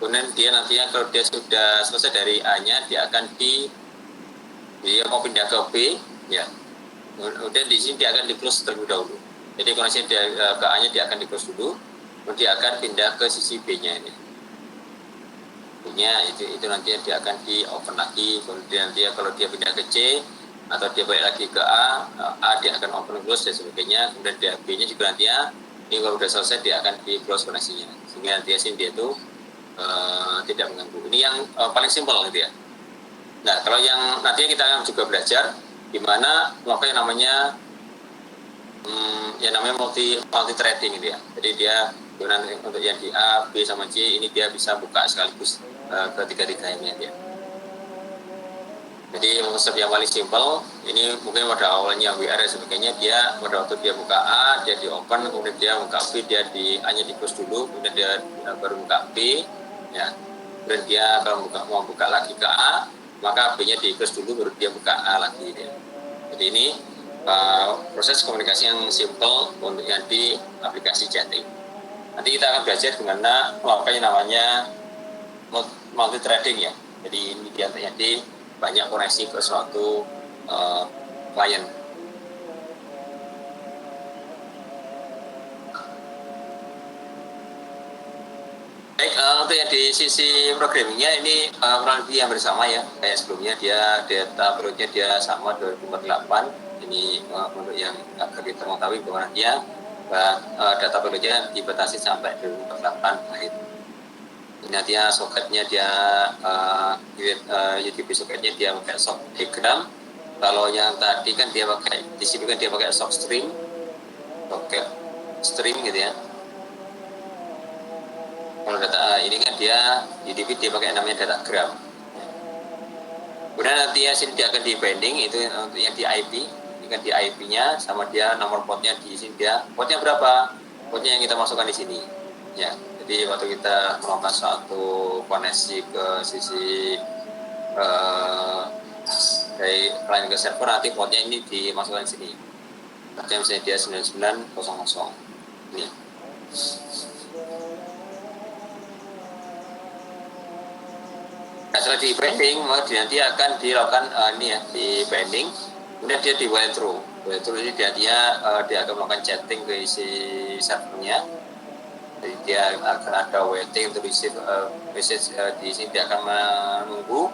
Kemudian dia nantinya kalau dia sudah selesai dari A-nya, dia akan dia mau pindah ke B, ya. Kemudian di sini dia akan di close terlebih dahulu. Jadi koneksi dia ke A-nya dia akan di close dulu, kemudian dia akan pindah ke sisi B-nya ini. B-nya itu nantinya dia akan di open lagi. Kemudian dia kalau dia pindah ke C atau dia balik lagi ke A dia akan open close dan sebagainya. Kemudian dia B-nya juga nantinya ini kalau sudah selesai dia akan di close koneksinya. Sehingga nanti sini dia itu tidak mengganggu. Ini yang paling simpel gitu ya. Nah, kalau yang nantinya kita akan juga belajar gimana melakukan yang namanya multi threading gitu ya. Jadi dia untuk yang di A, B sama C ini dia bisa buka sekaligus ketiga-tiganya dia. Jadi konsep yang paling simpel ini mungkin pada awalnya WR dan sebagainya, dia pada waktu dia buka A dia di open, kemudian dia buka B dia di A-nya di close dulu, kemudian dia baru buka B ya. Kemudian dia kalau mau buka lagi ke A, maka B-nya di close dulu baru dia buka A lagi dia. Jadi ini proses komunikasi yang simple untuk yang di aplikasi chatting. Nanti kita akan belajar gimana melakukan yang namanya multi threading ya. Jadi ini dia nanti banyak koneksi ke suatu klien. Baik, untuk yang di sisi programmingnya ini kurang lebih yang bersama ya. Kayak sebelumnya dia data perutnya dia sama 2048. Ini untuk yang agar kita mengetahui bahwa dia data perutnya dibatasi sampai 2048 byte. Nantinya soketnya dia USB soketnya dia pakai sock diagram. Kalau yang tadi kan dia pakai di sini kan dia pakai sock string, socket string gitu ya. Kalau data ini kan dia UDP dia pakai namanya datagram. Kemudian nanti ya sini dia akan di binding itu untuk yang di IP. Ini kan di IP-nya sama dia nomor portnya di sini dia portnya berapa? Portnya yang kita masukkan di sini. Ya. Jadi waktu kita melakukan suatu koneksi ke sisi dari klien ke server, nanti portnya ini dimasukkan di sini. Portnya misalnya dia 9900. Ini. Nah, setelah di binding, nanti akan dilakukan ini ya, di binding. Kemudian dia di while through. While through ini dia akan melakukan chatting ke isi servernya. Jadi dia akan ada waiting untuk receive message di sini dia akan menunggu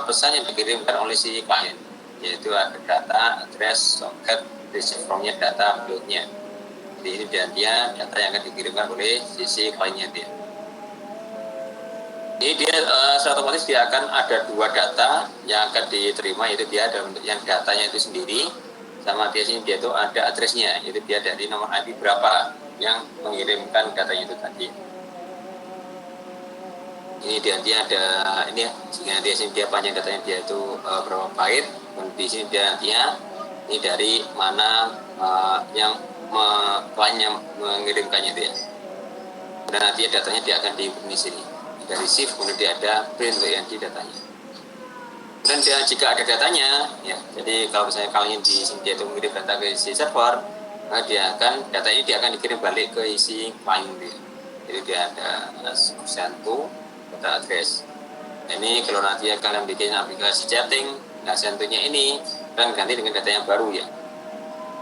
pesan yang dikirimkan oleh si klien, yaitu ada data, address, socket, receive from-nya, data, upload-nya. Jadi ini dia data yang akan dikirimkan oleh sisi kliennya dia. Ini dia secara otomatis dia akan ada 2 data yang akan diterima, yaitu dia ada untuk yang datanya itu sendiri, sama dia sini dia itu ada address-nya, yaitu dia dari nomor IP berapa yang mengirimkan datanya itu tadi. Ini dia ada ini ya, sehingga dia sini dia panjang datanya dia itu berapa byte, dan di sini dia nantinya ini dari mana yang klien yang mengirimkannya itu ya. Dan nanti datanya dia akan di sini. Dari receive kemudian dia ada print untuk yang di datanya. Dan jika ada datanya, ya, jadi kalau misalnya kalian di sini dia itu mengirim data ke isi server, maka data ini dia akan dikirim balik ke isi klien dia. Jadi dia ada send to data address. Nah, ini kalau nanti kalian bikin aplikasi chatting, nah send to-nya ini kan ganti dengan data yang baru ya.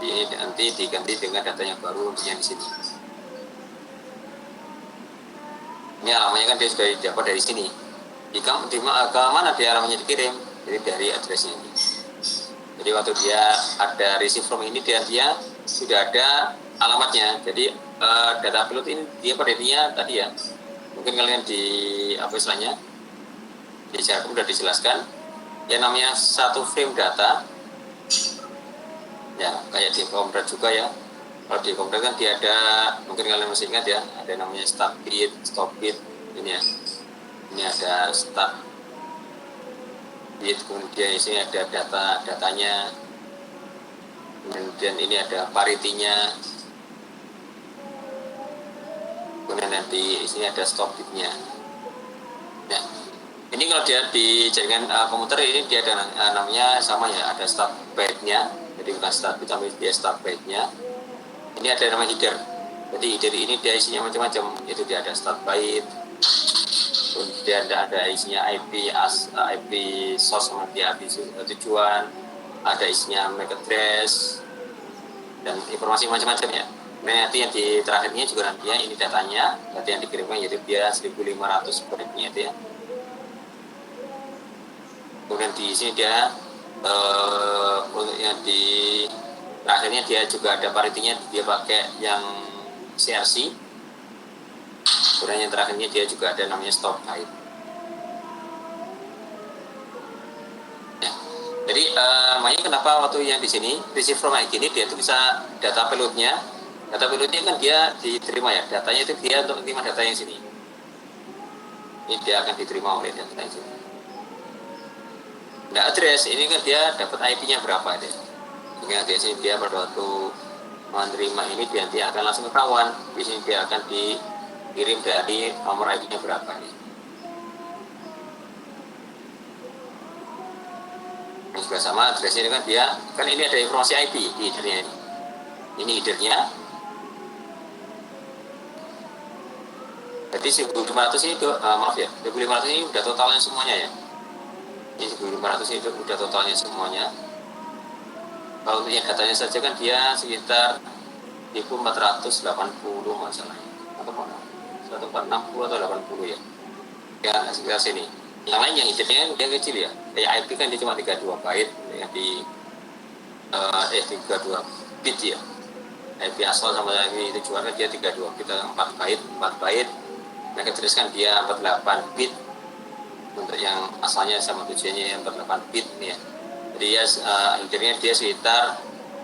Ini nanti diganti dengan data yang baru yang di sini. Ini alamatnya kan dia sudah dapat dari sini. Ke mana dia alamatnya dikirim? Jadi dari addressnya ini. Jadi waktu dia ada receive from ini dia sudah ada alamatnya. Jadi data pilot ini dia pada intinya tadi ya. Mungkin kalian di apa istilahnya di share sudah dijelaskan. Ya namanya satu frame data. Ya kayak di Kompret juga ya. Kalau di Kompret kan dia ada, mungkin kalian masih ingat ya, ada namanya start bit, stop bit ini ya. Ini ada start bit, kemudian di sini ada datanya, kemudian ini ada parity-nya, kemudian nanti di sini ada stop bitnya. Ya. Ini kalau dia di jaringan komputer ini dia ada namanya sama ya, ada start byte-nya, jadi bukan start bit tapi dia start byte-nya. Ini ada nama header. Jadi header ini dia isinya macam-macam. Itu dia ada start byte, kemudian ada isinya IP source sama dia IP tujuan, ada isinya MAC address dan informasi macam-macam ya. Nah, nanti yang di terakhirnya juga nantinya ini datanya, nanti yang dikirimkan yaitu dia 1500 byte-nya itu ya. Kemudian di sini dia untuk yang di akhirnya dia juga ada parity-nya, dia pakai yang CRC. Kemudian yang terakhirnya dia juga ada namanya stop byte. Ya. Jadi makanya kenapa waktu yang di sini receive from kayak gini dia itu bisa data payload-nya. Data payload-nya kan dia diterima ya, datanya itu dia untuk menerima data yang sini. Ini dia akan diterima oleh data yang sini. Nah address ini kan dia dapat IP-nya berapa deh. Sehingga di sini dia pada waktu menerima ini dia akan langsung ketahuan. Di sini dia akan dikirim dari nomor IP-nya berapa nih. Ini juga sama addressnya kan dia kan ini ada informasi IP di headernya ini. Ini headernya. Jadi 1500 ini maaf ya, 1500 ini udah totalnya semuanya ya. Ini 1500 ini udah totalnya semuanya. Kalau untuk yang datanya saja kan dia sekitar 1480 masalahnya atau 1460 atau 80 ya. Ya sekitar sini. Yang lain yang headernya dia kecil ya. Kayak IP kan dia cuma 32 byte yang di 32 bit ya. IP asal sama IP tujuan kan dia 32 bit, 4 byte. Yang address kan dia 48 bit. Untuk yang asalnya sama tujuannya yang 48 bit nih ya. Jadi ya headernya dia sekitar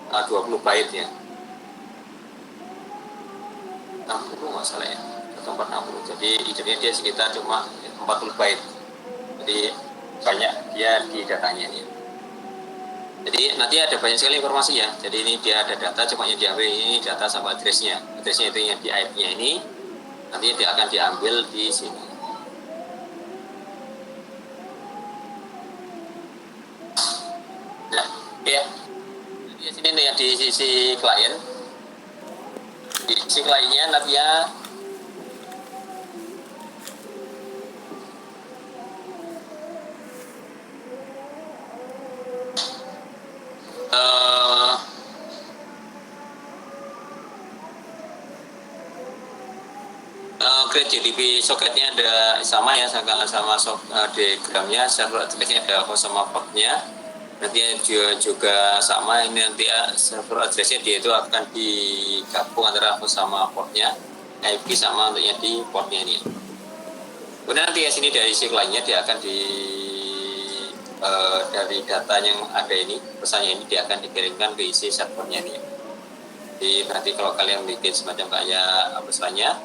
20 byte ya. 60 masalah ya, atau 460. Jadi headernya dia sekitar cuma 40 byte. Jadi banyak dia di datanya ini. Jadi nanti ada banyak sekali informasi ya. Jadi ini dia ada data, cuma yang diambil ini data sama addressnya. Addressnya itu yang di IP-nya ini. Nanti dia akan diambil di sini. Ya, di sini nih di sisi klien, di sisi kliennya nanti ya Create JDP soketnya ada sama ya, sama diagramnya, server addressnya ada host sama portnya. Nanti juga sama, ini nanti server addressnya dia itu akan digabung antara host sama portnya, IP sama untuknya di portnya ini. Kemudian nanti ya sini dari sisi lainnya dia akan dari data yang ada ini, pesannya ini dia akan dikirimkan ke isi servernya ini. Jadi nanti kalau kalian bikin semacam kayak apa istilahnya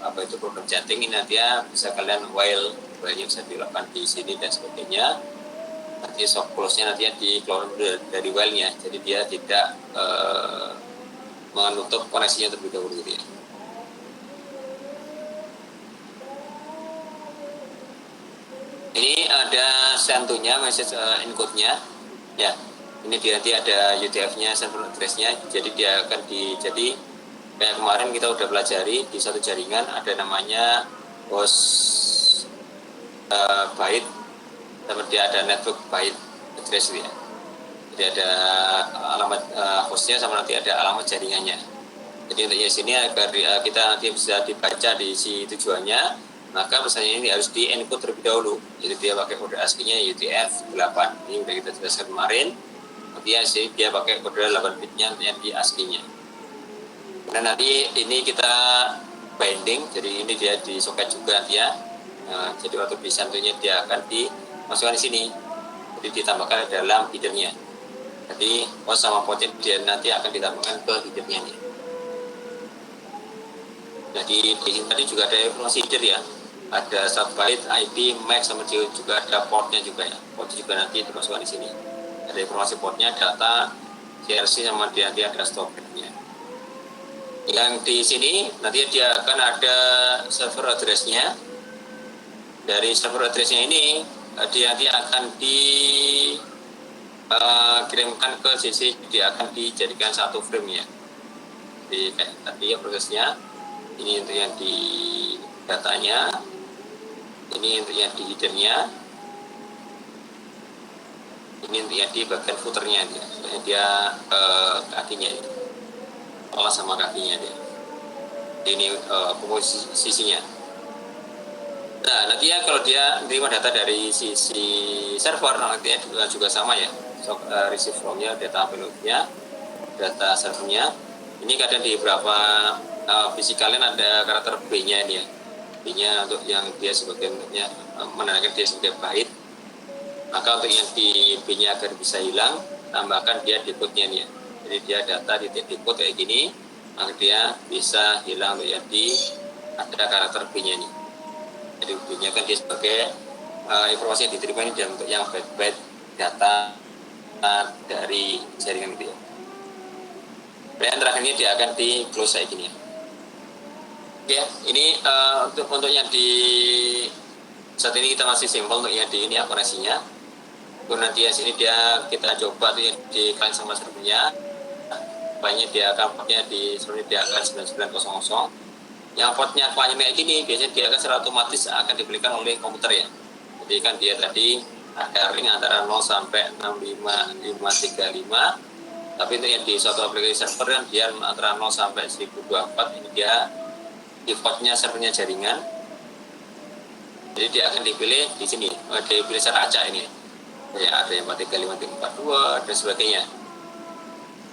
apa itu program chatting ini nanti ya bisa kalian while-nya bisa dilakukan di sini dan sebagainya. Nanti soft close-nya nanti ya di keluar dari while-nya, jadi dia tidak menutup koneksinya terlebih dahulu gitu ya. Ini ada sentuhnya message encode-nya ya. Ini dia nanti ada UTF-nya, server address-nya, jadi dia akan jadi kayak kemarin kita udah pelajari di satu jaringan ada namanya host byte, seperti ada network byte address ya. Jadi ada alamat hostnya sama nanti ada alamat jaringannya. Jadi untuk yang sini agar kita nanti bisa dibaca di si tujuannya, maka pesannya ini harus di encode terlebih dahulu. Jadi dia pakai kode ASCII-nya UTF-8. Ini sudah kita jelaskan kemarin. Kemudian sini dia pakai kode 8 bitnya yang di ASCII-nya. Dan nanti ini kita binding, jadi ini dia di soket juga nanti ya. Jadi waktu bisa tentunya dia akan dimasukkan di sini. Jadi ditambahkan dalam header-nya. Jadi host sama portnya dia nanti akan ditambahkan ke header-nya nih. Jadi di sini tadi juga ada informasi header ya. Ada subbyte, ID, MAC, sama juga ada portnya juga ya. Port juga nanti dimasukkan di sini. Ada informasi portnya, data, CRC, sama dia nanti ada storage-nya. Yang di sini nanti dia akan ada server address-nya. Dari server address-nya ini dia nanti akan dikirimkan ke sisi, dia akan dijadikan satu frame ya. Jadi kayak tadi ya prosesnya. Ini untuk yang di datanya, ini untuk yang di header-nya, ini untuk yang di bagian footer-nya dia kakinya ini. Olah sama kakinya dia. Ini komposisinya. Nah, nanti ya kalau dia menerima data dari sisi server, nanti juga sama ya. Receive from-nya, data payload-nya, data servernya. Ini kadang di beberapa PC kalian ada karakter B-nya ini ya. B-nya untuk yang dia sebagai menandakan dia sebagai byte. Maka untuk yang di B-nya agar bisa hilang, tambahkan dia decode-nya nih ya. Jadi dia data di decode kayak gini, maka dia bisa hilang untuk yang di ada karakter B-nya nih. Jadi B-nya kan dia sebagai informasi yang diterima ini dalam untuk yang byte data dari jaringan itu ya. Dan terakhirnya dia akan di close kayak gini ya. Ya, ini untuk yang di saat ini kita masih simpel untuk yang di ini ya koneksinya. Kemudian nanti ya sini kita coba tuh di client sama servernya. Banyak dia akan portnya di server dia akan 9900. Yang portnya client kayak gini biasanya dia akan secara otomatis akan dibelikan oleh komputer ya. Jadi kan dia tadi ada ring antara 0 sampai 65535. Tapi itu yang di suatu aplikasi server kan dia antara 0 sampai 1024 ini dia defaultnya servernya jaringan. Jadi dia akan dipilih di sini, dipilih secara acak ini. Ya, ada yang 43542 dan sebagainya.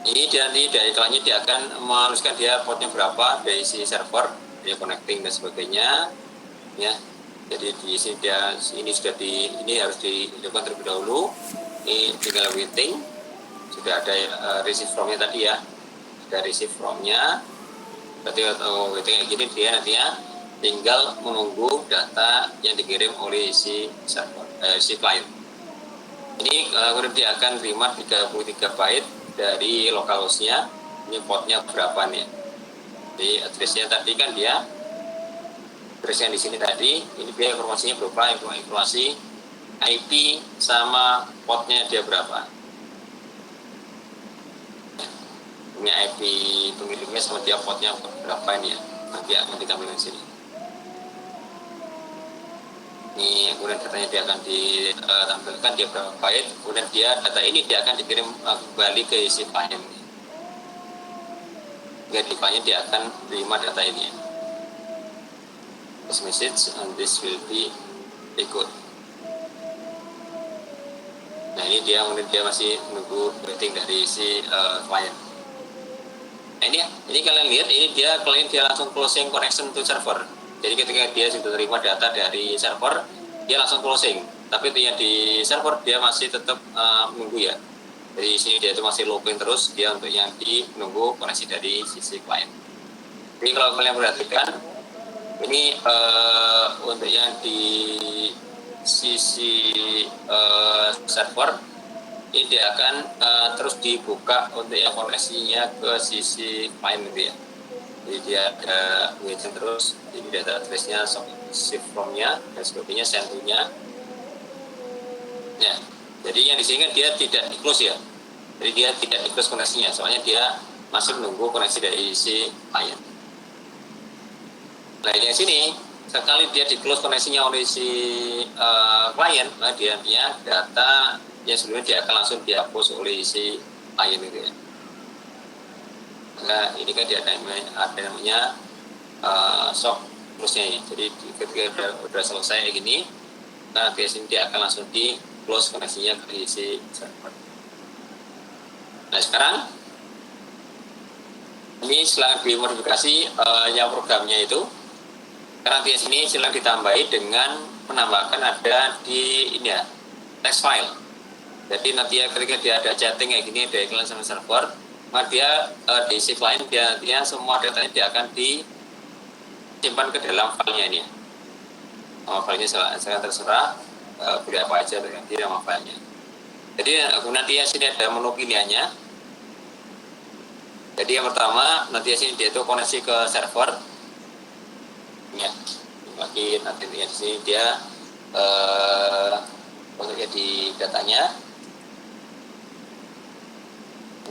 Ini dia nanti dari kliennya dia akan menuliskan dia portnya berapa dari si server, dia connecting dan sebagainya. Ya, jadi di sini dia ini harus dilakukan terlebih dahulu. Ini tinggal waiting. Sudah ada receive from-nya tadi ya. Sudah receive from-nya. Berarti waiting kayak gini dia nantinya tinggal menunggu data yang dikirim oleh si server, si client. Ini kemudian dia akan terima 33 byte dari localhost-nya. Ini portnya berapa nih? Jadi address-nya tadi kan dia address yang di sini tadi, ini dia informasinya berupa informasi IP sama portnya dia berapa. Ini IP pemiliknya sama dia portnya berapa ini ya, nanti akan ditampilkan di sini. Ini kemudian datanya dia akan ditampilkan dia berapa byte, kemudian data ini dia akan dikirim kembali ke isi client. Jadi client dia akan terima data ini ya. This message and this will be decode. Nah ini dia kemudian dia masih menunggu waiting dari si client. Nah ini kalian lihat ini client dia langsung closing connection to server. Jadi ketika dia sudah terima data dari server, dia langsung closing. Tapi itu yang di server dia masih tetap menunggu ya. Jadi sini dia itu masih looping terus dia untuk yang menunggu koneksi dari sisi client. Jadi kalau kalian perhatikan, ini untuk yang di sisi server ini dia akan terus dibuka untuk yang koneksinya ke sisi client gitu ya. Jadi dia ada waiting terus, ini data address-nya, shift from-nya dan sebagainya, send to-nya. Ya, jadi yang di sini kan dia tidak di-close ya. Jadi dia tidak di-close koneksinya, soalnya dia masih menunggu koneksi dari si client. Nah, yang sini sekali dia di-close koneksinya oleh si client, dia data yang sebelumnya dia akan langsung dihapus oleh si klien itu ya. Nah ini kan dia ada namanya shock close-nya ya. Jadi ketika udah selesai kayak gini, nah biasanya dia akan langsung di close koneksinya ke si server. Nah sekarang ini setelah dimodifikasi yang programnya itu, karena di sini silahkan ditambahi dengan menambahkan ada di ini ya text file. Jadi nanti ya ketika dia ada chatting kayak gini dari klien sama server, maka dia di si klien dia semua datanya dia akan disimpan ke dalam filenya ini. Filenya saya terserah pilih apa aja di nama filenya. Jadi nanti ya sini ada menu pilihannya. Jadi yang pertama nanti ya sini dia itu koneksi ke server. Ya, lagi nanti di sini dia untuk di datanya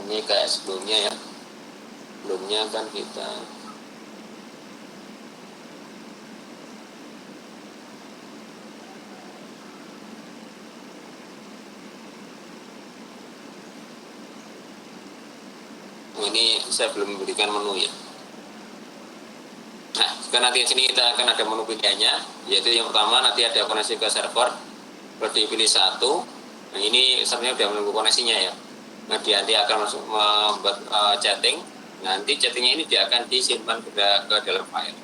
ini kayak sebelumnya ya, sebelumnya kan kita ini saya belum memberikan menu ya. Nah, sekarang nanti di sini kita akan ada menu pilihannya, yaitu yang pertama nanti ada koneksi ke server, kalau dipilih satu, nah ini sebenarnya sudah menunggu koneksinya ya. Nah, dia nanti akan masuk membuat chatting, nanti chattingnya ini dia akan disimpan ke dalam file.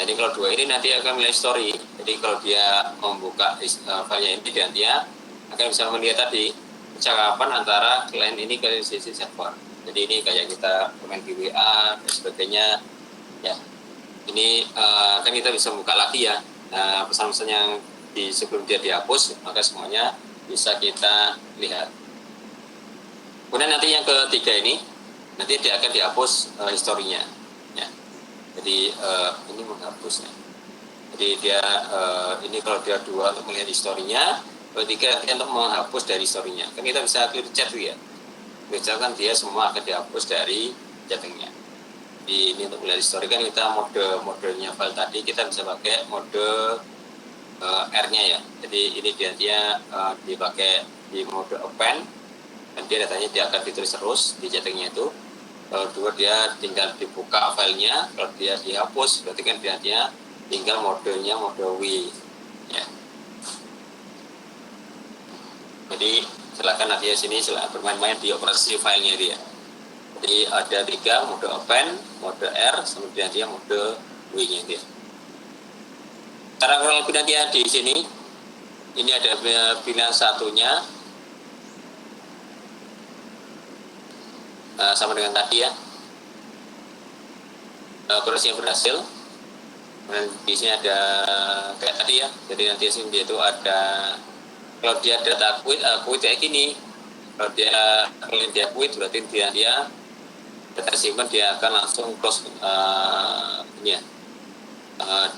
Jadi kalau dua ini nanti akan mulai story, jadi kalau dia membuka filenya ini dia akan bisa melihat tadi percakapan antara klien ini ke sisi server. Jadi ini kayak kita komen di WA dan sebagainya ya. Ini kan kita bisa buka lagi ya pesan-pesan yang sebelum dia dihapus, maka semuanya bisa kita lihat. Kemudian nanti yang ketiga ini nanti dia akan dihapus historinya ya. Jadi ini menghapusnya. Jadi dia ini kalau dia dua untuk melihat historinya, ketiga untuk menghapus dari historinya. Kan kita bisa clear chat ya. Misalkan dia semua akan dihapus dari chattingnya. Ini untuk melihat history kan kita modenya file tadi kita bisa pakai mode R-nya ya. Jadi ini dia dipakai di mode open dan dia datanya dia akan ditulis terus di chattingnya itu. Kalau dua dia tinggal dibuka filenya, kalau dia dihapus berarti kan dia tinggal modenya mode W ya. Jadi silakan nanti ya sini silakan bermain-main di operasi filenya dia. Jadi ada 3 mode open, mode R, kemudian dia mode W-nya dia. Cara kurang lebih nanti di sini ini ada pilihan satunya sama dengan tadi ya. Operasi yang berhasil. Dan di sini ada kayak tadi ya. Jadi nanti di sini dia itu ada kalau dia data quit kayak gini. Kalau dia quit berarti dia data simpan dia akan langsung close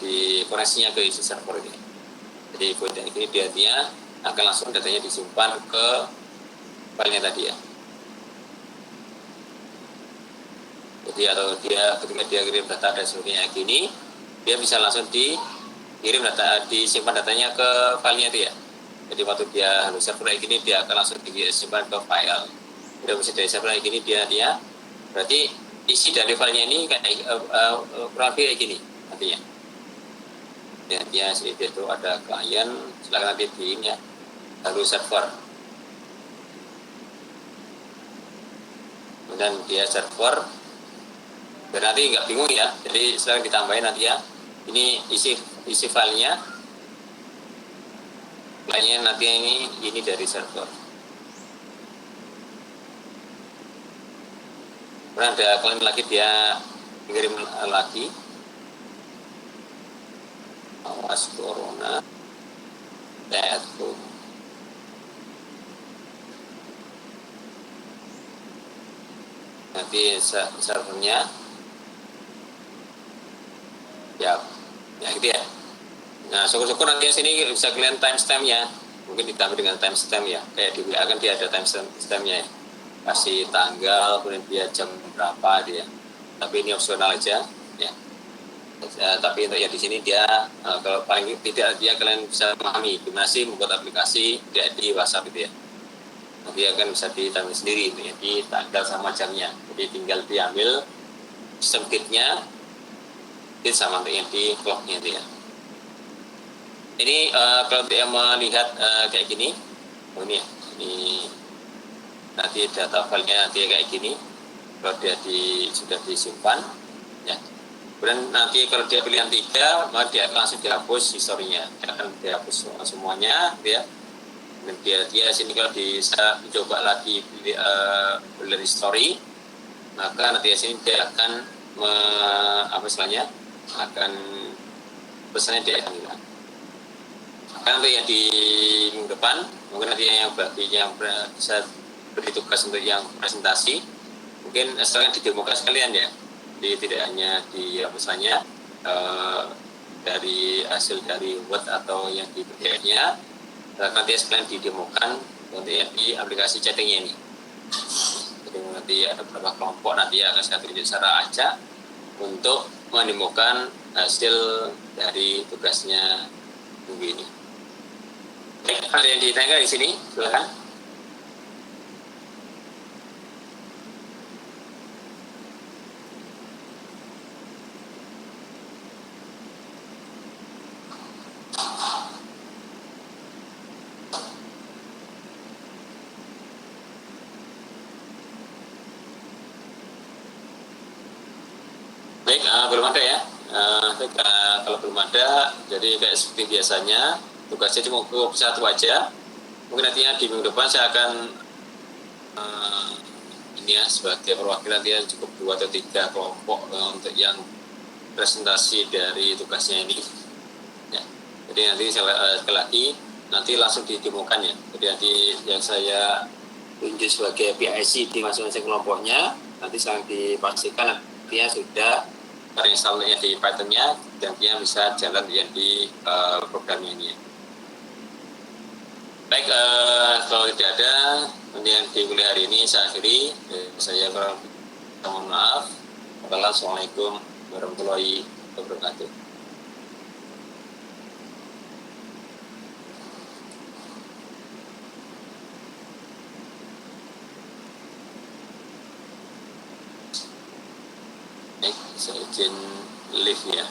di koneksinya ke isi server ini. Jadi quit ini dia akan langsung datanya disimpan ke filenya tadi ya. Jadi atau dia ketika dia kirim data dan sebagainya gini, dia bisa langsung dikirim data, disimpan datanya ke filenya itu ya. Jadi waktu dia server kayak gini dia akan langsung disimpan ke file. Udah bisa dari server kayak gini dia berarti isi dari filenya ini kayak kurang lebih kayak gini nantinya. Dan dia itu ada klien, silakan nanti di ini ya, lalu server. Kemudian dia server. Dan nanti nggak bingung ya, jadi silakan ditambahin nanti ya. Ini isi filenya. Lainnya nanti ini dari server. Kemudian ada klien lagi dia kirim lagi. Awas corona. Nanti servernya. Ya gitu ya. Nah, syukur-syukur nanti sini bisa kalian timestamp-nya. Mungkin ditambah dengan timestamp ya. Kayak di WA kan dia ada timestamp-nya ya. Kasih tanggal, kemudian dia jam berapa dia. Tapi ini opsional aja ya. Tapi untuk yang di sini dia kalau paling tidak dia kalian bisa memahami gimana sih membuat aplikasi di WhatsApp itu ya. nanti akan bisa ditanggung sendiri, jadi tanggal sama jamnya. Jadi tinggal diambil sistem kitnya, kit sama untuk yang di clocknya itu ya. Ini kalau dia melihat kayak gini, ini ya, ini nanti data filenya nanti kayak gini. Kalau dia sudah disimpan, ya. Kemudian nanti kalau dia pilihan 3, maka dia akan langsung dihapus historinya, dia akan dihapus semuanya, ya. Dan dia sini kalau bisa coba lagi pilih history, maka nanti sini dia akan akan pesannya dia akan hilang. Maka nanti yang di minggu depan mungkin nanti yang bisa beri tugas untuk yang presentasi, mungkin setelah didemokan sekalian ya, jadi tidak hanya di dari hasil dari Word atau yang di PDF-nya, nanti sekalian didemokan untuk yang di aplikasi chattingnya ini. Jadi nanti ada beberapa kelompok nanti akan saya tunjuk secara acak untuk menemukan hasil dari tugasnya minggu ini. Baik, ada yang ditanya di sini, silakan. Baik, belum ada ya. Kalau belum ada, jadi kayak seperti biasanya, tugasnya cuma cukup satu aja. Mungkin nantinya di minggu depan saya akan ini ya, sebagai perwakilan dia cukup 2 atau 3 kelompok untuk yang presentasi dari tugasnya ini. Ya. Jadi nanti sekali lagi nanti langsung didemokan ya. Jadi nanti yang saya tunjuk sebagai PIC di masing-masing kelompoknya, nanti sangat dipastikan nantinya sudah terinstallnya di Python-nya dan dia bisa jalan yang di programnya ini. Baik, kalau tidak ada yang di kuliah hari ini saya akhiri. Saya kurang mohon maaf. Assalamualaikum warahmatullahi wabarakatuh. Baik, saya izin live ya.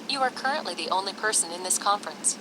You are currently the only person in this conference.